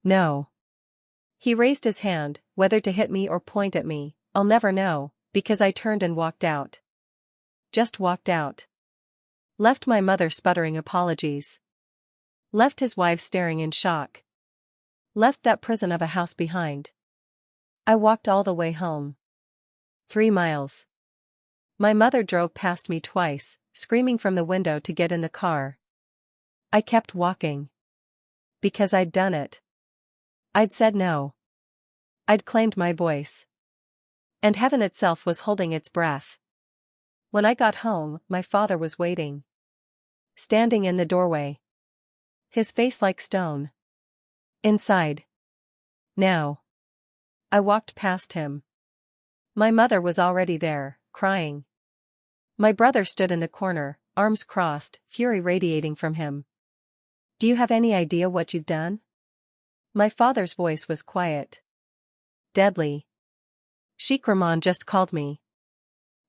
No." He raised his hand, whether to hit me or point at me, I'll never know, because I turned and walked out. Just walked out. Left my mother sputtering apologies. Left his wife staring in shock. Left that prison of a house behind. I walked all the way home. 3 miles. My mother drove past me twice, screaming from the window to get in the car. I kept walking. Because I'd done it. I'd said no. I'd claimed my voice. And heaven itself was holding its breath. When I got home, my father was waiting. Standing in the doorway. His face like stone. Inside. Now. I walked past him. My mother was already there, crying. My brother stood in the corner, arms crossed, fury radiating from him. "Do you have any idea what you've done?" My father's voice was quiet. Deadly. "Sheikh Rahman just called me.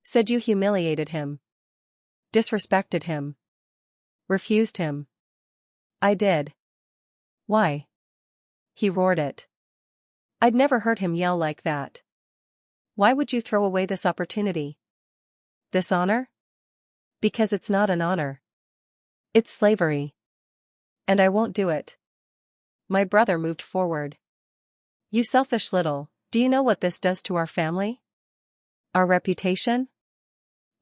Said you humiliated him. Disrespected him. Refused him." "I did." "Why?" He roared it. I'd never heard him yell like that. "Why would you throw away this opportunity? This honor?" "Because it's not an honor. It's slavery. And I won't do it." My brother moved forward. "You selfish little, do you know what this does to our family? Our reputation?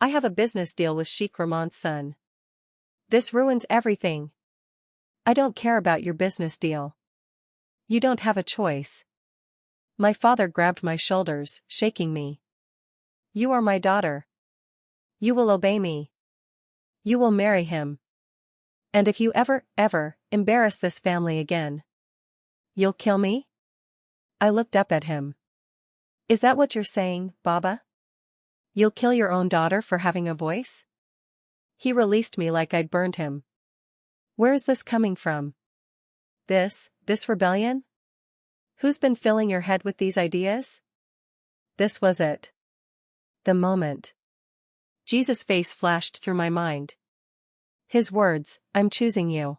I have a business deal with Sheikh Rahman's son. This ruins everything. I don't care about your business deal. You don't have a choice. My father grabbed my shoulders, shaking me. You are my daughter. You will obey me. You will marry him. And if you ever embarrass this family again, you'll kill me? I looked up at him. Is that what you're saying, Baba? You'll kill your own daughter for having a voice? He released me like I'd burned him. Where is this coming from? This rebellion? Who's been filling your head with these ideas? This was it. The moment. Jesus' face flashed through my mind. His words, I'm choosing you.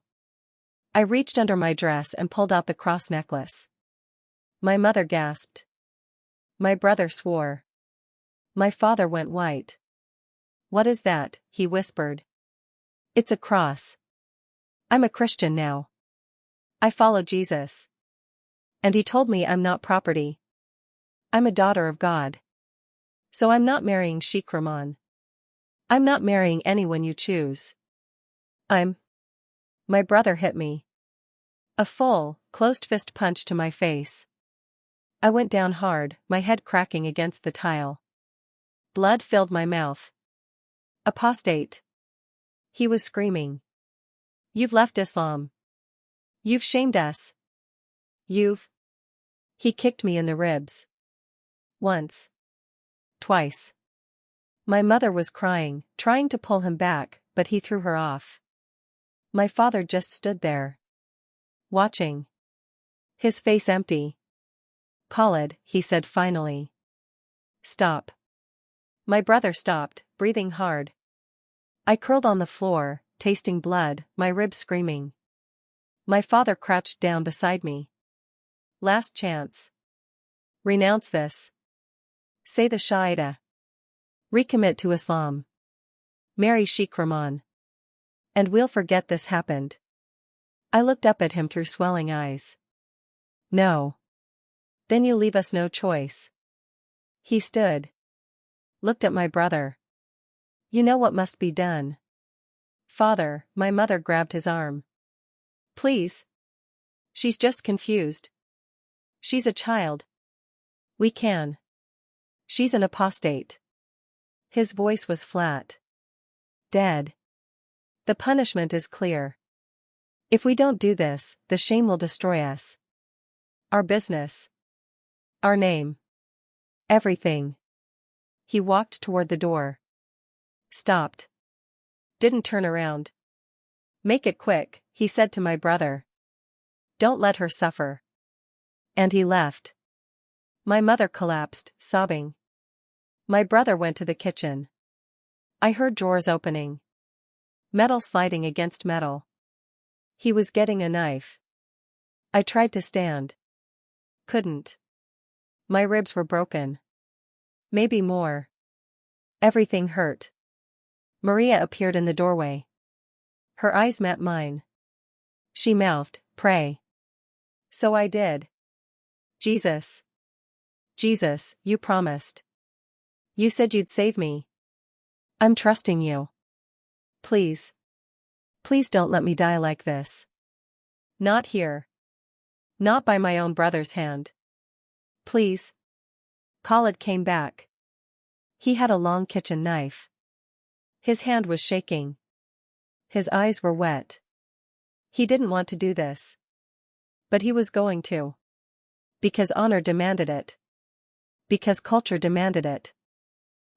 I reached under my dress and pulled out the cross necklace. My mother gasped. My brother swore. My father went white. What is that? He whispered. It's a cross. I'm a Christian now. I follow Jesus. And he told me I'm not property. I'm a daughter of God. So I'm not marrying Sheikh Rahman. I'm not marrying anyone you choose. My brother hit me. A full, closed fist punch to my face. I went down hard, my head cracking against the tile. Blood filled my mouth. Apostate. He was screaming. You've left Islam. You've shamed us. He kicked me in the ribs. Once. Twice. My mother was crying, trying to pull him back, but he threw her off. My father just stood there. Watching. His face empty. Khalid, he said finally. Stop. My brother stopped, breathing hard. I curled on the floor, tasting blood, my ribs screaming. My father crouched down beside me. Last chance. Renounce this. Say the Shahada. Recommit to Islam. Marry Sheikh Rahman. And we'll forget this happened. I looked up at him through swelling eyes. No. Then you leave us no choice. He stood. Looked at my brother. You know what must be done. Father, my mother grabbed his arm. Please. She's just confused. She's a child. We can. She's an apostate. His voice was flat. Dead. The punishment is clear. If we don't do this, the shame will destroy us. Our business. Our name. Everything. He walked toward the door. Stopped. Didn't turn around. Make it quick, he said to my brother. Don't let her suffer. And he left. My mother collapsed, sobbing. My brother went to the kitchen. I heard drawers opening. Metal sliding against metal. He was getting a knife. I tried to stand. Couldn't. My ribs were broken. Maybe more. Everything hurt. Maria appeared in the doorway. Her eyes met mine. She mouthed, pray. So I did. Jesus. Jesus, you promised. You said you'd save me. I'm trusting you. Please. Please don't let me die like this. Not here. Not by my own brother's hand. Please. Khalid came back. He had a long kitchen knife. His hand was shaking. His eyes were wet. He didn't want to do this. But he was going to. Because honor demanded it. Because culture demanded it.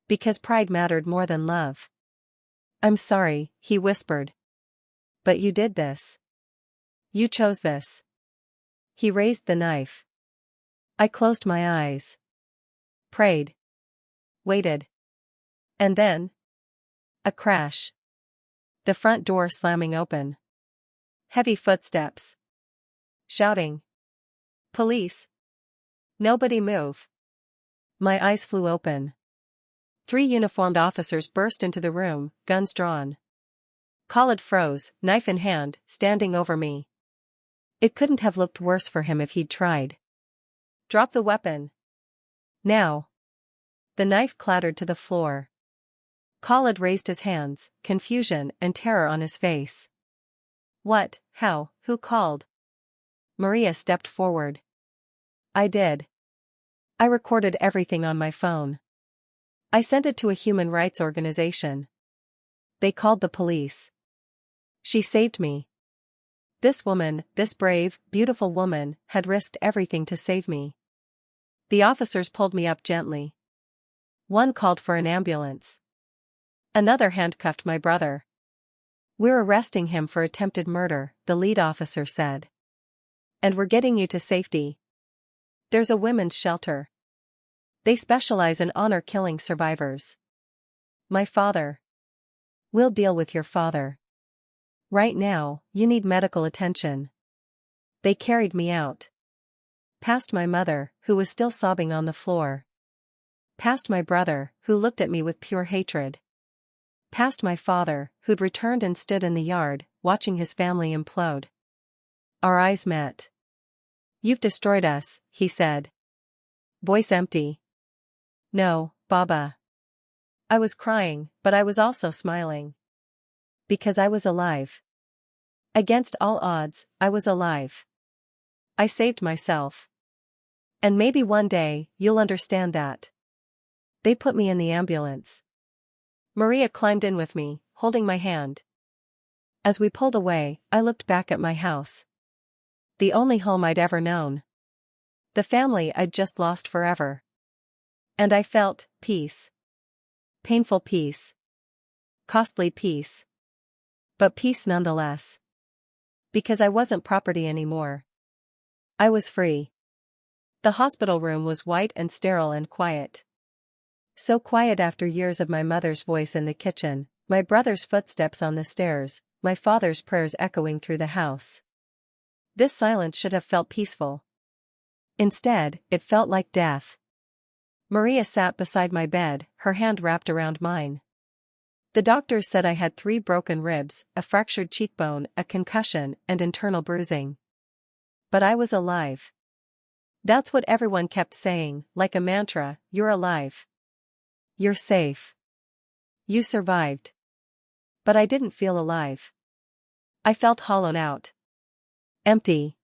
Because pride mattered more than love. I'm sorry, he whispered. But you did this. You chose this. He raised the knife. I closed my eyes. Prayed. Waited. And then. A crash. The front door slamming open. Heavy footsteps. Shouting. Police. Nobody move. My eyes flew open. 3 uniformed officers burst into the room, guns drawn. Khalid froze, knife in hand, standing over me. It couldn't have looked worse for him if he'd tried. Drop the weapon. Now. The knife clattered to the floor. Khalid raised his hands, confusion and terror on his face. What, how, who called? Maria stepped forward. I did. I recorded everything on my phone. I sent it to a human rights organization. They called the police. She saved me. This woman, this brave, beautiful woman, had risked everything to save me. The officers pulled me up gently. One called for an ambulance. Another handcuffed my brother. We're arresting him for attempted murder, the lead officer said. And we're getting you to safety. There's a women's shelter. They specialize in honor-killing survivors. My father. We'll deal with your father. Right now, you need medical attention. They carried me out. Past my mother, who was still sobbing on the floor. Past my brother, who looked at me with pure hatred. Past my father, who'd returned and stood in the yard, watching his family implode. Our eyes met. You've destroyed us, he said. Voice empty. No, Baba. I was crying, but I was also smiling. Because I was alive. Against all odds, I was alive. I saved myself. And maybe one day, you'll understand that. They put me in the ambulance. Maria climbed in with me, holding my hand. As we pulled away, I looked back at my house. The only home I'd ever known. The family I'd just lost forever. And I felt peace. Painful peace. Costly peace. But peace nonetheless. Because I wasn't property anymore. I was free. The hospital room was white and sterile and quiet. So quiet after years of my mother's voice in the kitchen, my brother's footsteps on the stairs, my father's prayers echoing through the house. This silence should have felt peaceful. Instead, it felt like death. Maria sat beside my bed, her hand wrapped around mine. The doctors said I had 3 broken ribs, a fractured cheekbone, a concussion, and internal bruising. But I was alive. That's what everyone kept saying, like a mantra, you're alive. You're safe. You survived. But I didn't feel alive. I felt hollowed out. Empty.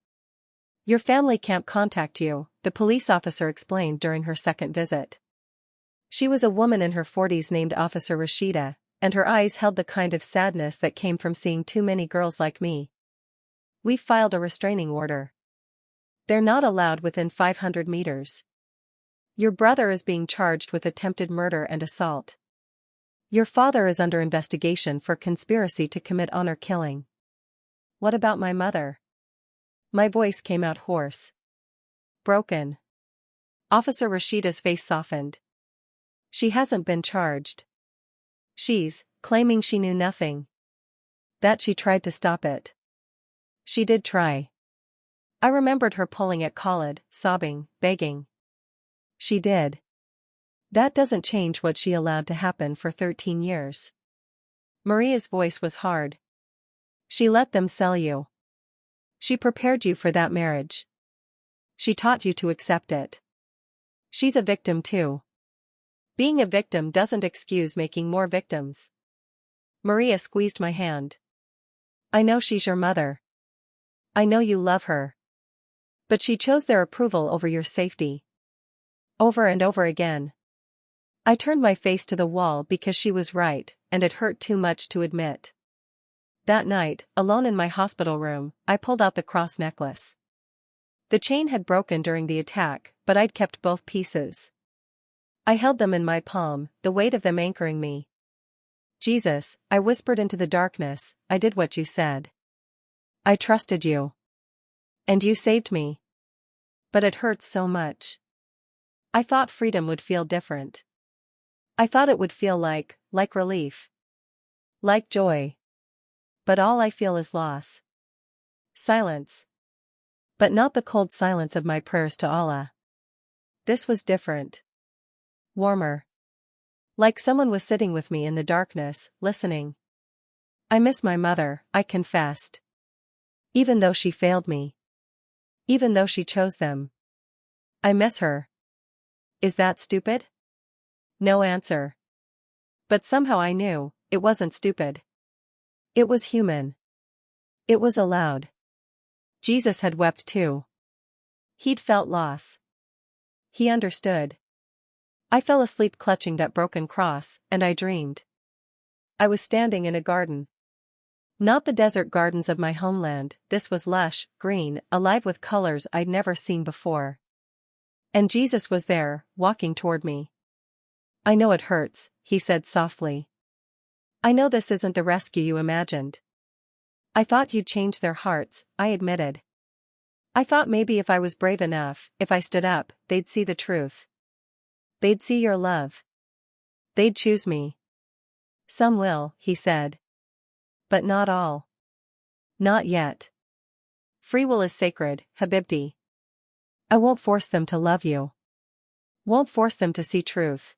Your family can't contact you, the police officer explained during her second visit. She was a woman in her 40s named Officer Rashida, and her eyes held the kind of sadness that came from seeing too many girls like me. We filed a restraining order. They're not allowed within 500 meters. Your brother is being charged with attempted murder and assault. Your father is under investigation for conspiracy to commit honor killing. What about my mother? My voice came out hoarse. Broken. Officer Rashida's face softened. She hasn't been charged. She's claiming she knew nothing. That she tried to stop it. She did try. I remembered her pulling at Khalid, sobbing, begging. She did. That doesn't change what she allowed to happen for 13 years. Maria's voice was hard. She let them sell you. She prepared you for that marriage. She taught you to accept it. She's a victim too. Being a victim doesn't excuse making more victims. Maria squeezed my hand. I know she's your mother. I know you love her. But she chose their approval over your safety. Over and over again. I turned my face to the wall because she was right, and it hurt too much to admit. That night, alone in my hospital room, I pulled out the cross necklace. The chain had broken during the attack, but I'd kept both pieces. I held them in my palm, the weight of them anchoring me. Jesus, I whispered into the darkness, I did what you said. I trusted you. And you saved me. But it hurts so much. I thought freedom would feel different. I thought it would feel like relief. Like joy. But all I feel is loss. Silence. But not the cold silence of my prayers to Allah. This was different. Warmer. Like someone was sitting with me in the darkness, listening. I miss my mother, I confessed. Even though she failed me. Even though she chose them. I miss her. Is that stupid? No answer. But somehow I knew, it wasn't stupid. It was human. It was allowed. Jesus had wept too. He'd felt loss. He understood. I fell asleep clutching that broken cross, and I dreamed. I was standing in a garden. Not the desert gardens of my homeland, this was lush, green, alive with colors I'd never seen before. And Jesus was there, walking toward me. I know it hurts, he said softly. I know this isn't the rescue you imagined. I thought you'd change their hearts, I admitted. I thought maybe if I was brave enough, if I stood up, they'd see the truth. They'd see your love. They'd choose me. Some will, he said. But not all. Not yet. Free will is sacred, Habibti. I won't force them to love you. Won't force them to see truth.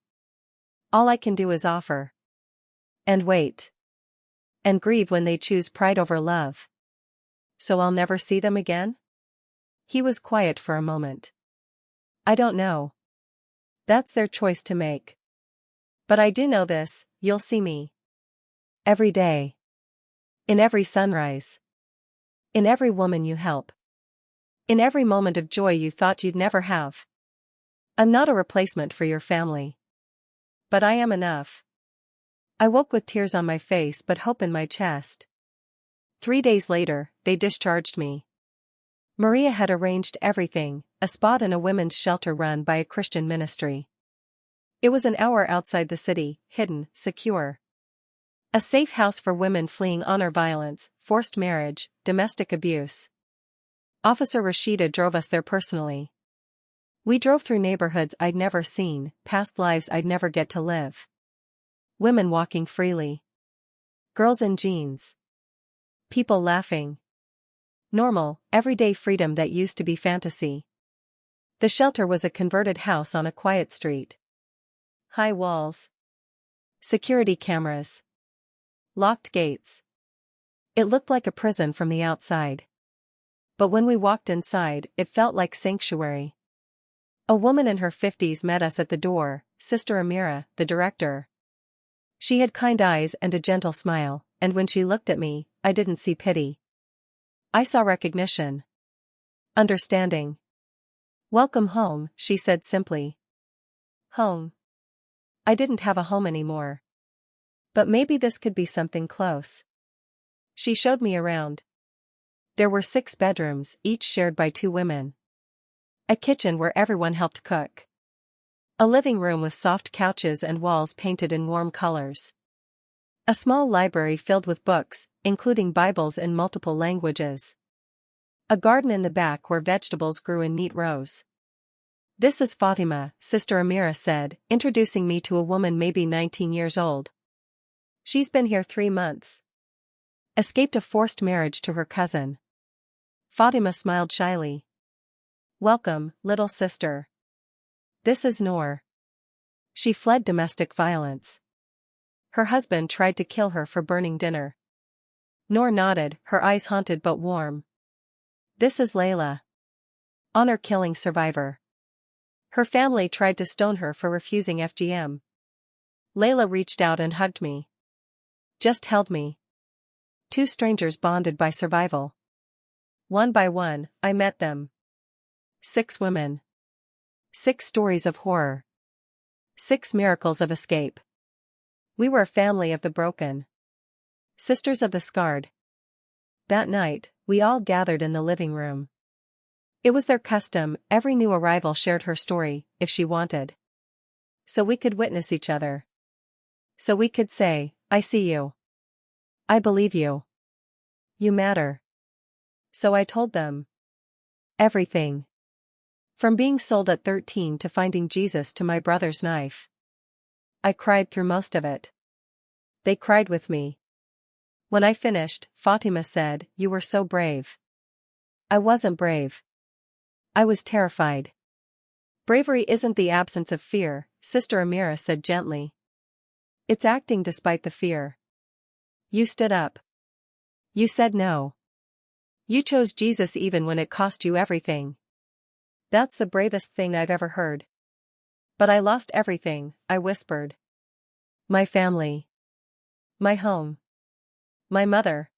All I can do is offer. And wait. And grieve when they choose pride over love. So I'll never see them again? He was quiet for a moment. I don't know. That's their choice to make. But I do know this, you'll see me. Every day. In every sunrise. In every woman you help. In every moment of joy you thought you'd never have. I'm not a replacement for your family. But I am enough. I woke with tears on my face but hope in my chest. 3 days later, they discharged me. Maria had arranged everything, a spot in a women's shelter run by a Christian ministry. It was an hour outside the city, hidden, secure. A safe house for women fleeing honor violence, forced marriage, domestic abuse. Officer Rashida drove us there personally. We drove through neighborhoods I'd never seen, past lives I'd never get to live. Women walking freely. Girls in jeans. People laughing. Normal, everyday freedom that used to be fantasy. The shelter was a converted house on a quiet street. High walls. Security cameras. Locked gates. It looked like a prison from the outside. But when we walked inside, it felt like sanctuary. A woman in her 50s met us at the door, Sister Amira, the director. She had kind eyes and a gentle smile, and when she looked at me, I didn't see pity. I saw recognition. Understanding. Welcome home, she said simply. Home. I didn't have a home anymore. But maybe this could be something close. She showed me around. There were 6 bedrooms, each shared by 2 women. A kitchen where everyone helped cook. A living room with soft couches and walls painted in warm colors. A small library filled with books, including Bibles in multiple languages. A garden in the back where vegetables grew in neat rows. This is Fatima, Sister Amira said, introducing me to a woman maybe 19 years old. She's been here 3 months. Escaped a forced marriage to her cousin. Fatima smiled shyly. Welcome, little sister. This is Noor. She fled domestic violence. Her husband tried to kill her for burning dinner. Noor nodded, her eyes haunted but warm. This is Layla. Honor-killing survivor. Her family tried to stone her for refusing FGM. Layla reached out and hugged me. Just held me. 2 strangers bonded by survival. One by one, I met them. 6 women. 6 stories of horror. 6 miracles of escape. We were a family of the broken. Sisters of the scarred. That night, we all gathered in the living room. It was their custom, every new arrival shared her story, if she wanted. So we could witness each other. So we could say, I see you. I believe you. You matter. So I told them. Everything. From being sold at 13 to finding Jesus to my brother's knife. I cried through most of it. They cried with me. When I finished, Fatima said, "You were so brave." I wasn't brave. I was terrified. Bravery isn't the absence of fear, Sister Amira said gently. It's acting despite the fear. You stood up. You said no. You chose Jesus even when it cost you everything. That's the bravest thing I've ever heard. But I lost everything, I whispered. My family. My home. My mother.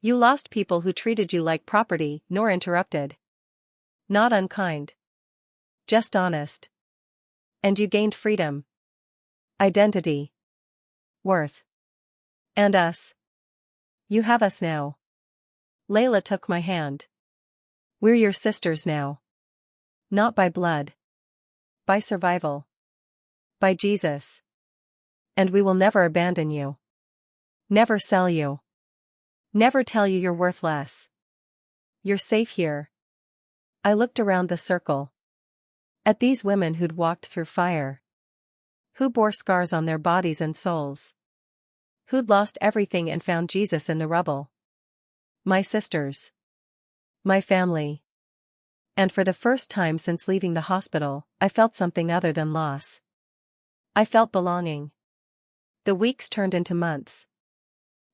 You lost people who treated you like property, nor interrupted. Not unkind. Just honest. And you gained freedom. Identity. Worth. And us. You have us now. Layla took my hand. We're your sisters now. Not by blood. By survival. By Jesus. And we will never abandon you. Never sell you. Never tell you you're worth less. You're safe here. I looked around the circle. At these women who'd walked through fire. Who bore scars on their bodies and souls. Who'd lost everything and found Jesus in the rubble. My sisters. My family. And for the first time since leaving the hospital, I felt something other than loss. I felt belonging. The weeks turned into months.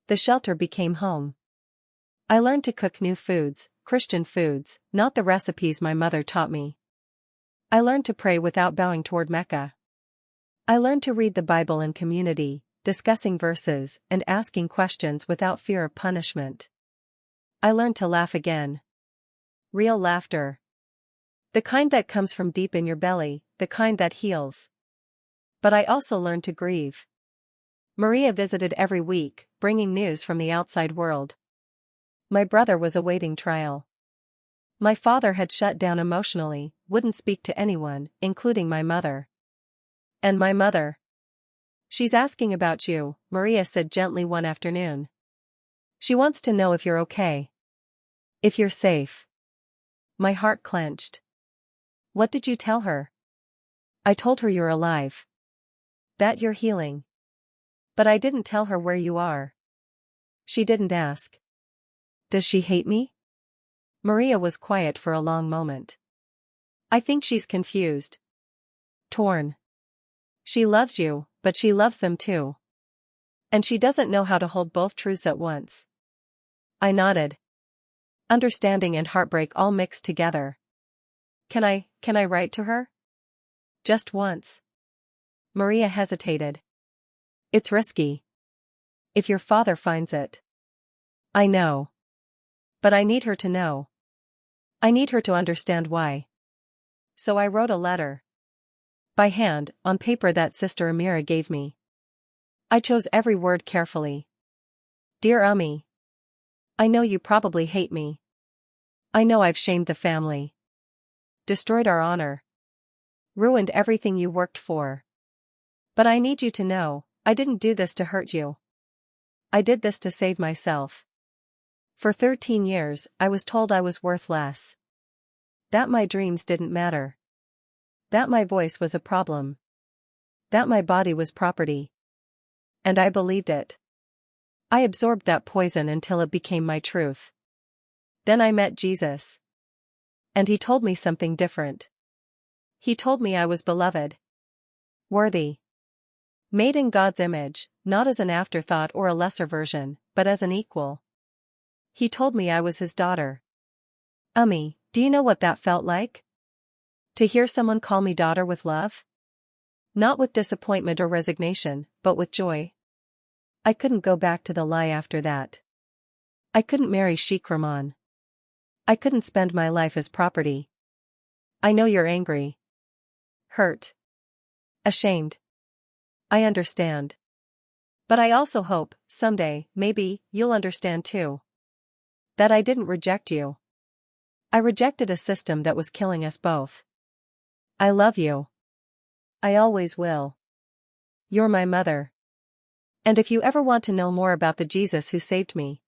The shelter became home. I learned to cook new foods, Christian foods, not the recipes my mother taught me. I learned to pray without bowing toward Mecca. I learned to read the Bible in community, discussing verses and asking questions without fear of punishment. I learned to laugh again. Real laughter. The kind that comes from deep in your belly, the kind that heals. But I also learned to grieve. Maria visited every week, bringing news from the outside world. My brother was awaiting trial. My father had shut down emotionally, wouldn't speak to anyone, including my mother. And my mother. She's asking about you, Maria said gently one afternoon. She wants to know if you're okay. If you're safe. My heart clenched. What did you tell her? I told her you're alive. That you're healing. But I didn't tell her where you are. She didn't ask. Does she hate me? Maria was quiet for a long moment. I think she's confused. Torn. She loves you, but she loves them too. And she doesn't know how to hold both truths at once. I nodded. Understanding and heartbreak all mixed together. Can I write to her? Just once. Maria hesitated. It's risky. If your father finds it. I know. But I need her to know. I need her to understand why. So I wrote a letter. By hand, on paper that Sister Amira gave me. I chose every word carefully. Dear Ummi. I know you probably hate me. I know I've shamed the family. Destroyed our honor. Ruined everything you worked for. But I need you to know, I didn't do this to hurt you. I did this to save myself. For 13 years, I was told I was worth less. That my dreams didn't matter. That my voice was a problem. That my body was property. And I believed it. I absorbed that poison until it became my truth. Then I met Jesus. And he told me something different. He told me I was beloved. Worthy. Made in God's image, not as an afterthought or a lesser version, but as an equal. He told me I was his daughter. Ummi, do you know what that felt like? To hear someone call me daughter with love? Not with disappointment or resignation, but with joy. I couldn't go back to the lie after that. I couldn't marry Sheikh Rahman. I couldn't spend my life as property. I know you're angry. Hurt. Ashamed. I understand. But I also hope, someday, maybe, you'll understand too. That I didn't reject you. I rejected a system that was killing us both. I love you. I always will. You're my mother. And if you ever want to know more about the Jesus who saved me,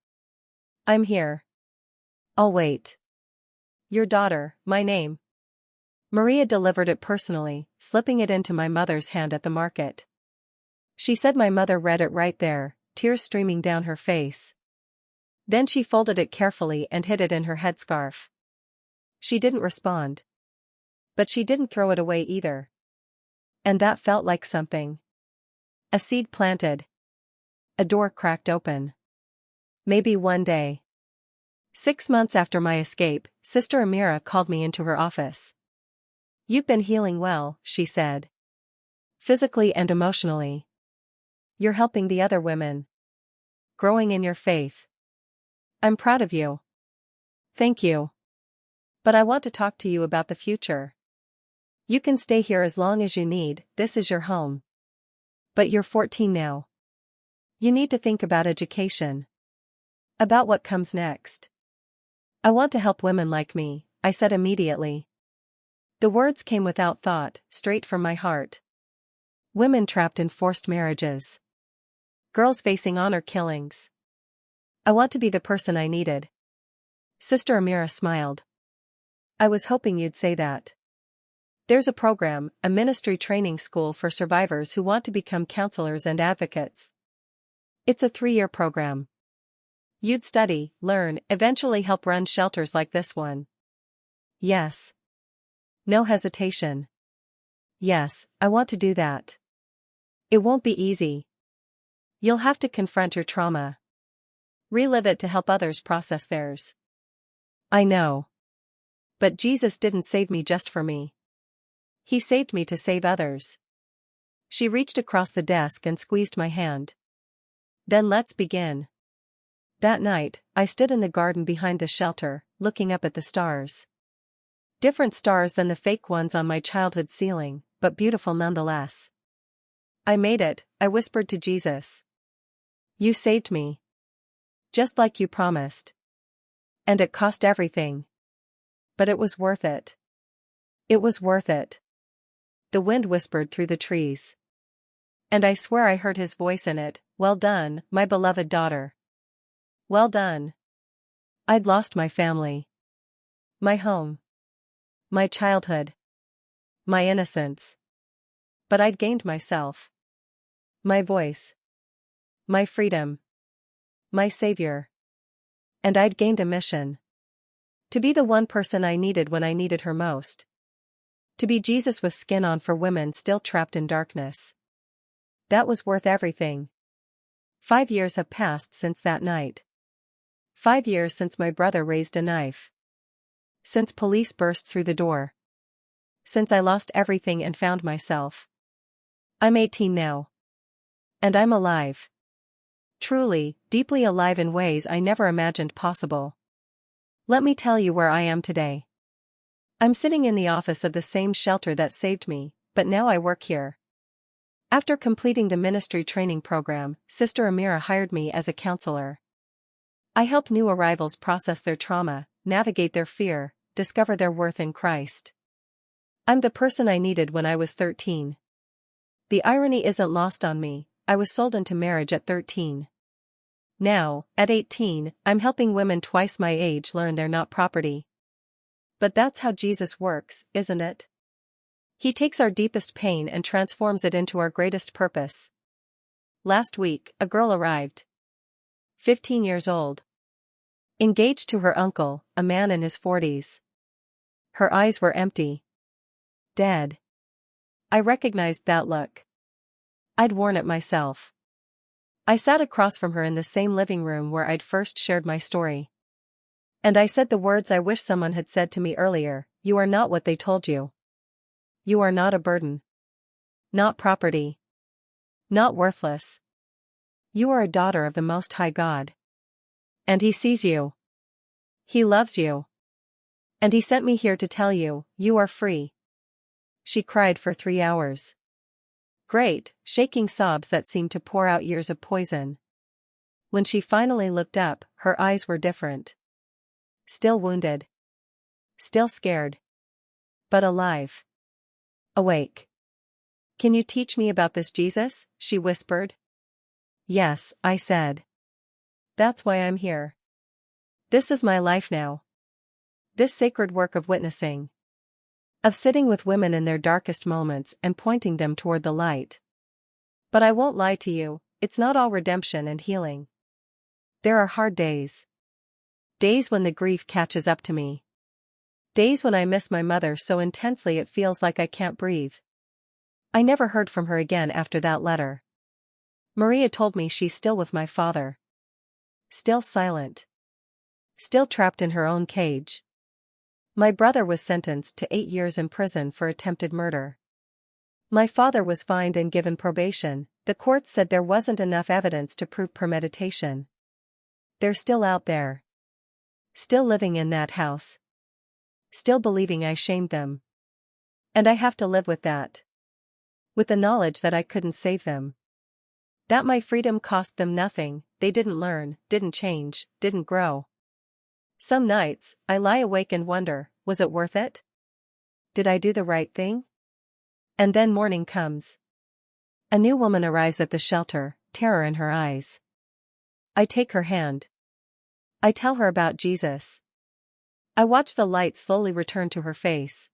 I'm here. I'll wait. Your daughter, my name. Maria delivered it personally, slipping it into my mother's hand at the market. She said my mother read it right there, tears streaming down her face. Then she folded it carefully and hid it in her headscarf. She didn't respond. But she didn't throw it away either. And that felt like something. A seed planted. A door cracked open. Maybe one day. 6 months after my escape, Sister Amira called me into her office. You've been healing well, she said. Physically and emotionally. You're helping the other women. Growing in your faith. I'm proud of you. Thank you. But I want to talk to you about the future. You can stay here as long as you need, this is your home. But you're 14 now. You need to think about education. About what comes next. I want to help women like me, I said immediately. The words came without thought, straight from my heart. Women trapped in forced marriages. Girls facing honor killings. I want to be the person I needed. Sister Amira smiled. I was hoping you'd say that. There's a program, a ministry training school for survivors who want to become counselors and advocates. It's a 3-year program. You'd study, learn, eventually help run shelters like this one. Yes. No hesitation. Yes, I want to do that. It won't be easy. You'll have to confront your trauma. Relive it to help others process theirs. I know. But Jesus didn't save me just for me. He saved me to save others. She reached across the desk and squeezed my hand. Then let's begin. That night, I stood in the garden behind the shelter, looking up at the stars. Different stars than the fake ones on my childhood ceiling, but beautiful nonetheless. I made it, I whispered to Jesus. You saved me. Just like you promised. And it cost everything. But it was worth it. It was worth it. The wind whispered through the trees. And I swear I heard his voice in it, well done, my beloved daughter. Well done. I'd lost my family. My home. My childhood. My innocence. But I'd gained myself. My voice. My freedom. My savior. And I'd gained a mission. To be the one person I needed when I needed her most. To be Jesus with skin on for women still trapped in darkness. That was worth everything. 5 years have passed since that night. 5 years since my brother raised a knife. Since police burst through the door. Since I lost everything and found myself. I'm 18 now. And I'm alive. Truly, deeply alive in ways I never imagined possible. Let me tell you where I am today. I'm sitting in the office of the same shelter that saved me, but now I work here. After completing the ministry training program, Sister Amira hired me as a counselor. I help new arrivals process their trauma, navigate their fear, discover their worth in Christ. I'm the person I needed when I was 13. The irony isn't lost on me, I was sold into marriage at 13. Now, at 18, I'm helping women twice my age learn they're not property. But that's how Jesus works, isn't it? He takes our deepest pain and transforms it into our greatest purpose. Last week, a girl arrived. 15 years old. Engaged to her uncle, a man in his 40s. Her eyes were empty. Dead. I recognized that look. I'd worn it myself. I sat across from her in the same living room where I'd first shared my story. And I said the words I wish someone had said to me earlier, you are not what they told you. You are not a burden. Not property. Not worthless. You are a daughter of the Most High God. And He sees you. He loves you. And He sent me here to tell you, you are free. She cried for 3 hours. Great, shaking sobs that seemed to pour out years of poison. When she finally looked up, her eyes were different. Still wounded. Still scared. But alive. Awake. Can you teach me about this Jesus? She whispered. Yes, I said. That's why I'm here. This is my life now. This sacred work of witnessing. Of sitting with women in their darkest moments and pointing them toward the light. But I won't lie to you, it's not all redemption and healing. There are hard days. Days when the grief catches up to me. Days when I miss my mother so intensely it feels like I can't breathe. I never heard from her again after that letter. Maria told me she's still with my father. Still silent. Still trapped in her own cage. My brother was sentenced to 8 years in prison for attempted murder. My father was fined and given probation. The court said there wasn't enough evidence to prove premeditation. They're still out there. Still living in that house. Still believing I shamed them. And I have to live with that. With the knowledge that I couldn't save them. That my freedom cost them nothing, they didn't learn, didn't change, didn't grow. Some nights, I lie awake and wonder, was it worth it? Did I do the right thing? And then morning comes. A new woman arrives at the shelter, terror in her eyes. I take her hand. I tell her about Jesus. I watch the light slowly return to her face.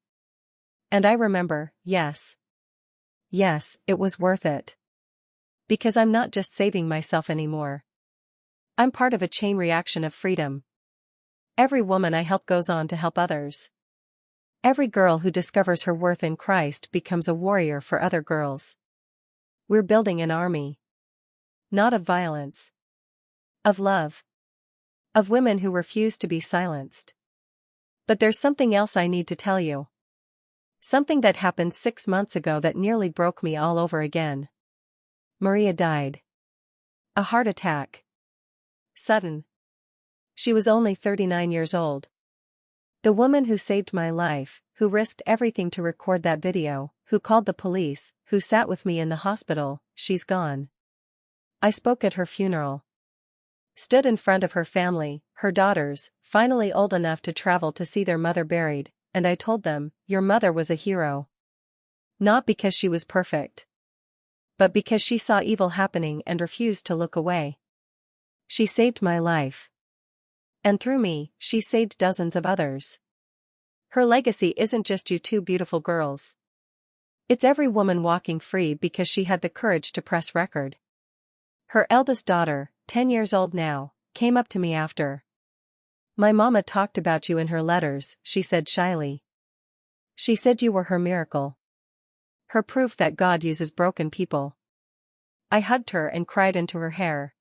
And I remember, yes. Yes, it was worth it. Because I'm not just saving myself anymore. I'm part of a chain reaction of freedom. Every woman I help goes on to help others. Every girl who discovers her worth in Christ becomes a warrior for other girls. We're building an army. Not of violence. Of love. Of women who refuse to be silenced. But there's something else I need to tell you. Something that happened 6 months ago that nearly broke me all over again. Maria died. A heart attack. Sudden. She was only 39 years old. The woman who saved my life, who risked everything to record that video, who called the police, who sat with me in the hospital, she's gone. I spoke at her funeral. Stood in front of her family, her daughters, finally old enough to travel to see their mother buried, and I told them, your mother was a hero. Not because she was perfect. But because she saw evil happening and refused to look away. She saved my life. And through me, she saved dozens of others. Her legacy isn't just you two beautiful girls. It's every woman walking free because she had the courage to press record. Her eldest daughter, 10 years old now, came up to me after. My mama talked about you in her letters, she said shyly. She said you were her miracle. Her proof that God uses broken people. I hugged her and cried into her hair.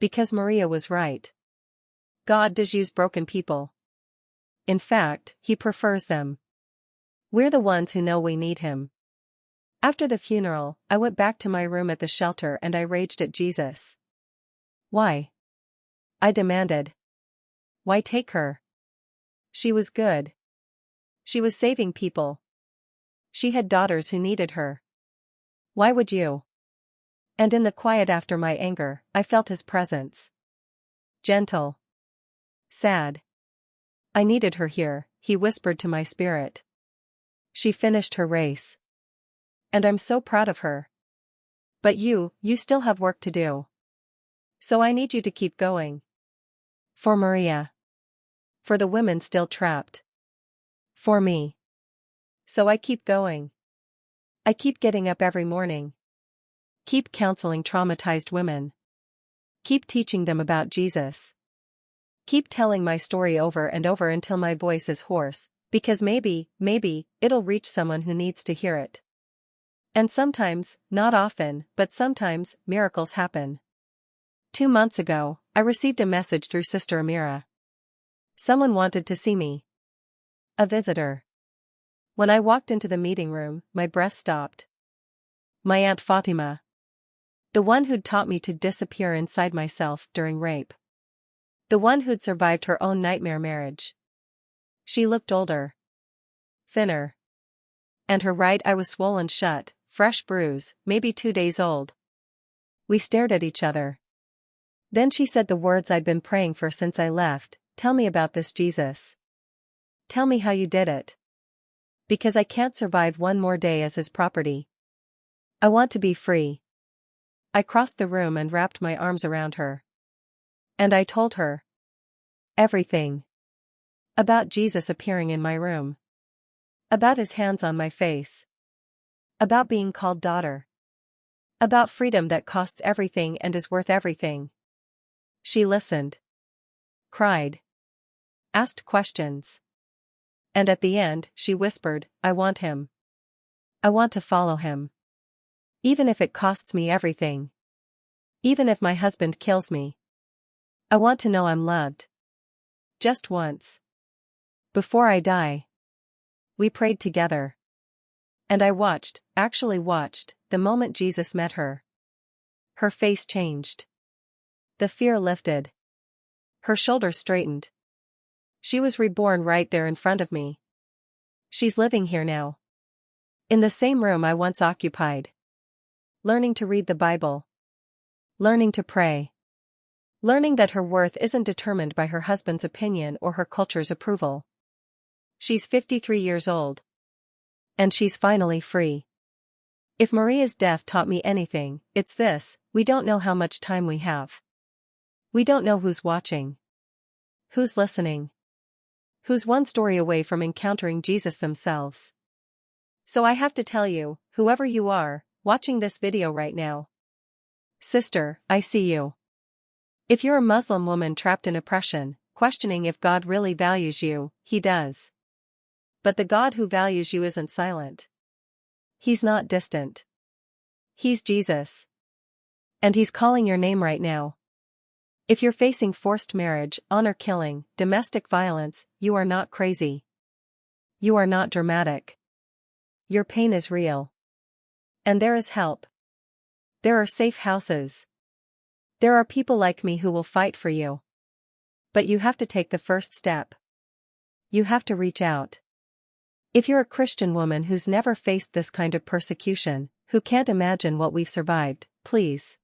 Because Maria was right. God does use broken people. In fact, He prefers them. We're the ones who know we need Him. After the funeral, I went back to my room at the shelter and I raged at Jesus. Why? I demanded. Why take her? She was good. She was saving people. She had daughters who needed her. Why would you? And in the quiet after my anger, I felt His presence. Gentle. Sad. I needed her here, He whispered to my spirit. She finished her race. And I'm so proud of her. But you still have work to do. So I need you to keep going. For Maria. For the women still trapped. For me. So I keep going. I keep getting up every morning. Keep counseling traumatized women. Keep teaching them about Jesus. Keep telling my story over and over until my voice is hoarse, because maybe, it'll reach someone who needs to hear it. And sometimes, not often, but sometimes, miracles happen. 2 months ago, I received a message through Sister Amira. Someone wanted to see me. A visitor. When I walked into the meeting room, my breath stopped. My Aunt Fatima. The one who'd taught me to disappear inside myself during rape. The one who'd survived her own nightmare marriage. She looked older. Thinner. And her right eye was swollen shut, fresh bruise, maybe 2 days old. We stared at each other. Then she said the words I'd been praying for since I left, tell me about this Jesus. Tell me how you did it. Because I can't survive one more day as His property. I want to be free. I crossed the room and wrapped my arms around her. And I told her. Everything. About Jesus appearing in my room. About His hands on my face. About being called daughter. About freedom that costs everything and is worth everything. She listened. Cried. Asked questions. And at the end, she whispered, I want Him. I want to follow Him. Even if it costs me everything. Even if my husband kills me. I want to know I'm loved. Just once. Before I die. We prayed together. And I watched, actually watched, the moment Jesus met her. Her face changed. The fear lifted. Her shoulders straightened. She was reborn right there in front of me. She's living here now. In the same room I once occupied. Learning to read the Bible. Learning to pray. Learning that her worth isn't determined by her husband's opinion or her culture's approval. She's 53 years old. And she's finally free. If Maria's death taught me anything, it's this: we don't know how much time we have. We don't know who's watching. Who's listening. Who's one story away from encountering Jesus themselves. So I have to tell you, whoever you are, watching this video right now. Sister, I see you. If you're a Muslim woman trapped in oppression, questioning if God really values you, He does. But the God who values you isn't silent. He's not distant. He's Jesus. And He's calling your name right now. If you're facing forced marriage, honor killing, domestic violence, you are not crazy. You are not dramatic. Your pain is real. And there is help. There are safe houses. There are people like me who will fight for you. But you have to take the first step. You have to reach out. If you're a Christian woman who's never faced this kind of persecution, who can't imagine what we've survived, please.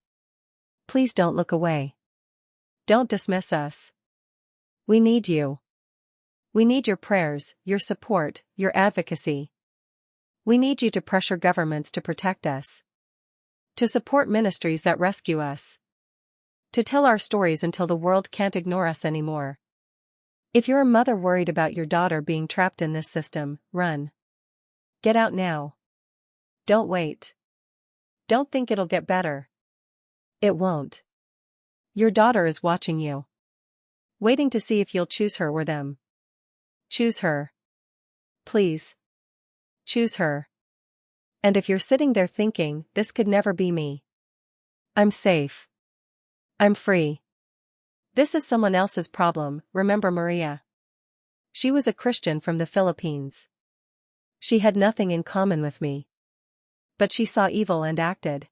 Please don't look away. Don't dismiss us. We need you. We need your prayers, your support, your advocacy. We need you to pressure governments to protect us. To support ministries that rescue us. To tell our stories until the world can't ignore us anymore. If you're a mother worried about your daughter being trapped in this system, run. Get out now. Don't wait. Don't think it'll get better. It won't. Your daughter is watching you. Waiting to see if you'll choose her or them. Choose her. Please. Choose her. And if you're sitting there thinking, this could never be me. I'm safe. I'm free. This is someone else's problem, remember Maria. She was a Christian from the Philippines. She had nothing in common with me. But she saw evil and acted.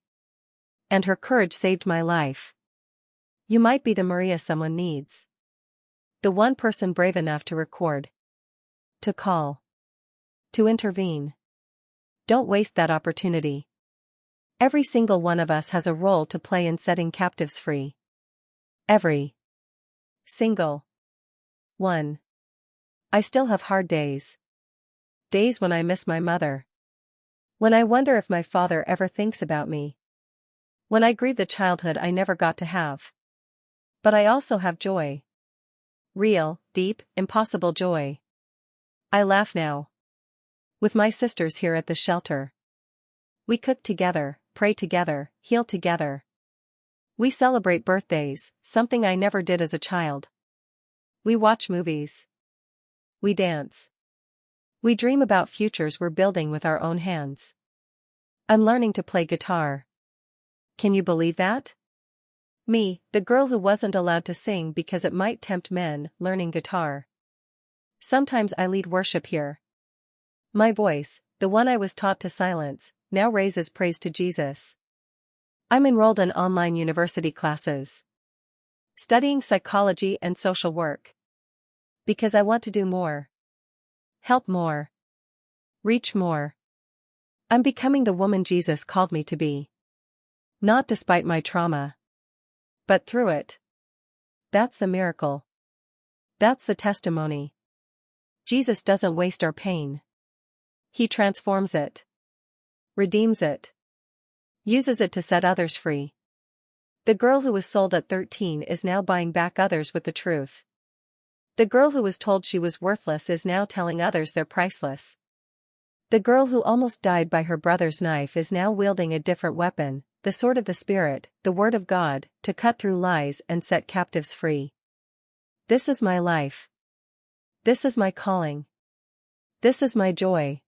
And her courage saved my life. You might be the Maria someone needs. The one person brave enough to record. To call. To intervene. Don't waste that opportunity. Every single one of us has a role to play in setting captives free. Every single one. I still have hard days. Days when I miss my mother. When I wonder if my father ever thinks about me. When I grieve the childhood I never got to have. But I also have joy. Real, deep, impossible joy. I laugh now. With my sisters here at the shelter. We cook together, pray together, heal together. We celebrate birthdays, something I never did as a child. We watch movies. We dance. We dream about futures we're building with our own hands. I'm learning to play guitar. Can you believe that? Me, the girl who wasn't allowed to sing because it might tempt men, learning guitar. Sometimes I lead worship here. My voice, the one I was taught to silence, now raises praise to Jesus. I'm enrolled in online university classes. Studying psychology and social work. Because I want to do more. Help more. Reach more. I'm becoming the woman Jesus called me to be. Not despite my trauma. But through it. That's the miracle. That's the testimony. Jesus doesn't waste our pain. He transforms it. Redeems it. Uses it to set others free. The girl who was sold at 13 is now buying back others with the truth. The girl who was told she was worthless is now telling others they're priceless. The girl who almost died by her brother's knife is now wielding a different weapon, the sword of the Spirit, the Word of God, to cut through lies and set captives free. This is my life. This is my calling. This is my joy.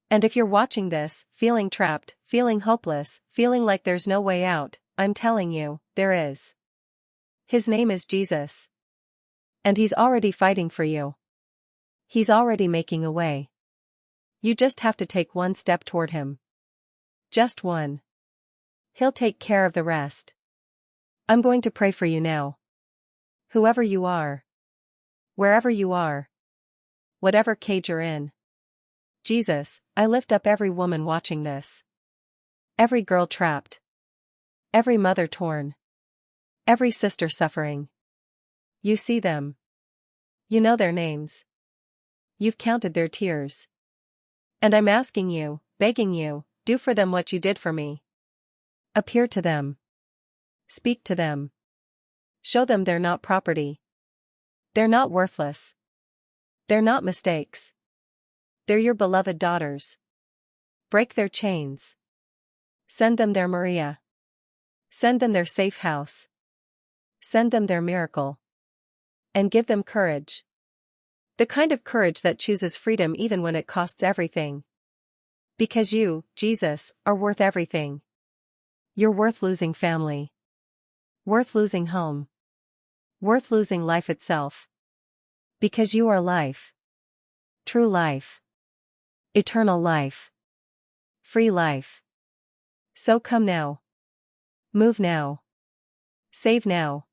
And if you're watching this, feeling trapped, feeling hopeless, feeling like there's no way out, I'm telling you, there is. His name is Jesus. And He's already fighting for you. He's already making a way. You just have to take one step toward him. Just one. He'll take care of the rest. I'm going to pray for you now. Whoever you are. Wherever you are. Whatever cage you're in. Jesus, I lift up every woman watching this. Every girl trapped. Every mother torn. Every sister suffering. You see them. You know their names. You've counted their tears. And I'm asking you, begging you, do for them what you did for me. Appear to them. Speak to them. Show them they're not property. They're not worthless. They're not mistakes. They're your beloved daughters. Break their chains. Send them their Maria. Send them their safe house. Send them their miracle. And give them courage. The kind of courage that chooses freedom even when it costs everything. Because you, Jesus, are worth everything. You're worth losing family. Worth losing home. Worth losing life itself. Because you are life. True life. Eternal life. Free life. So come now. Move now. Save now.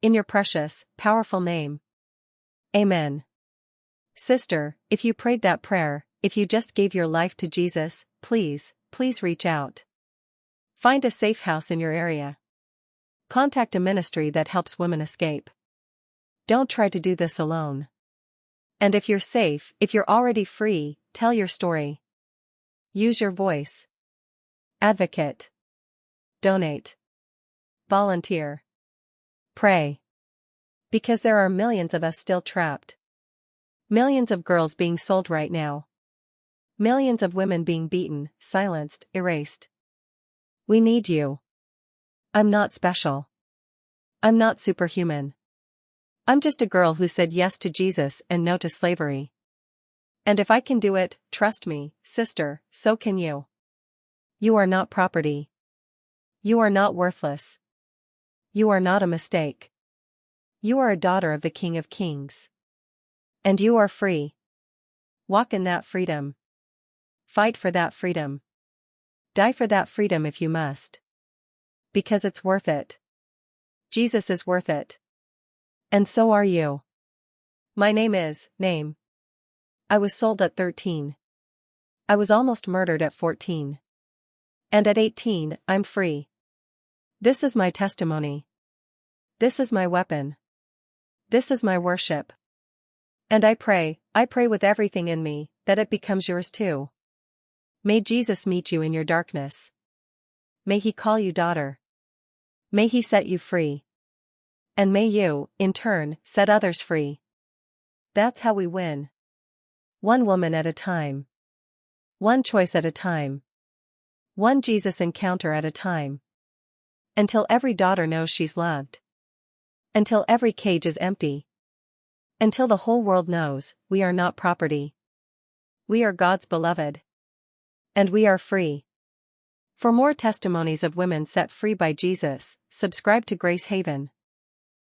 In your precious, powerful name. Amen. Sister, if you prayed that prayer, if you just gave your life to Jesus, please reach out. Find a safe house in your area. Contact a ministry that helps women escape. Don't try to do this alone. And if you're safe, if you're already free, tell your story. Use your voice. Advocate. Donate. Volunteer. Pray. Because there are millions of us still trapped. Millions of girls being sold right now. Millions of women being beaten, silenced, erased. We need you. I'm not special. I'm not superhuman. I'm just a girl who said yes to Jesus and no to slavery. And if I can do it, trust me, sister, so can you. You are not property. You are not worthless. You are not a mistake. You are a daughter of the King of Kings. And you are free. Walk in that freedom. Fight for that freedom. Die for that freedom if you must. Because it's worth it. Jesus is worth it. And so are you. My name is, name. I was sold at 13. I was almost murdered at 14. And at 18, I'm free. This is my testimony. This is my weapon. This is my worship. And I pray with everything in me, that it becomes yours too. May Jesus meet you in your darkness. May he call you daughter. May he set you free. And may you, in turn, set others free. That's how we win. One woman at a time. One choice at a time. One Jesus encounter at a time. Until every daughter knows she's loved. Until every cage is empty. Until the whole world knows, we are not property. We are God's beloved. And we are free. For more testimonies of women set free by Jesus, subscribe to Grace Haven.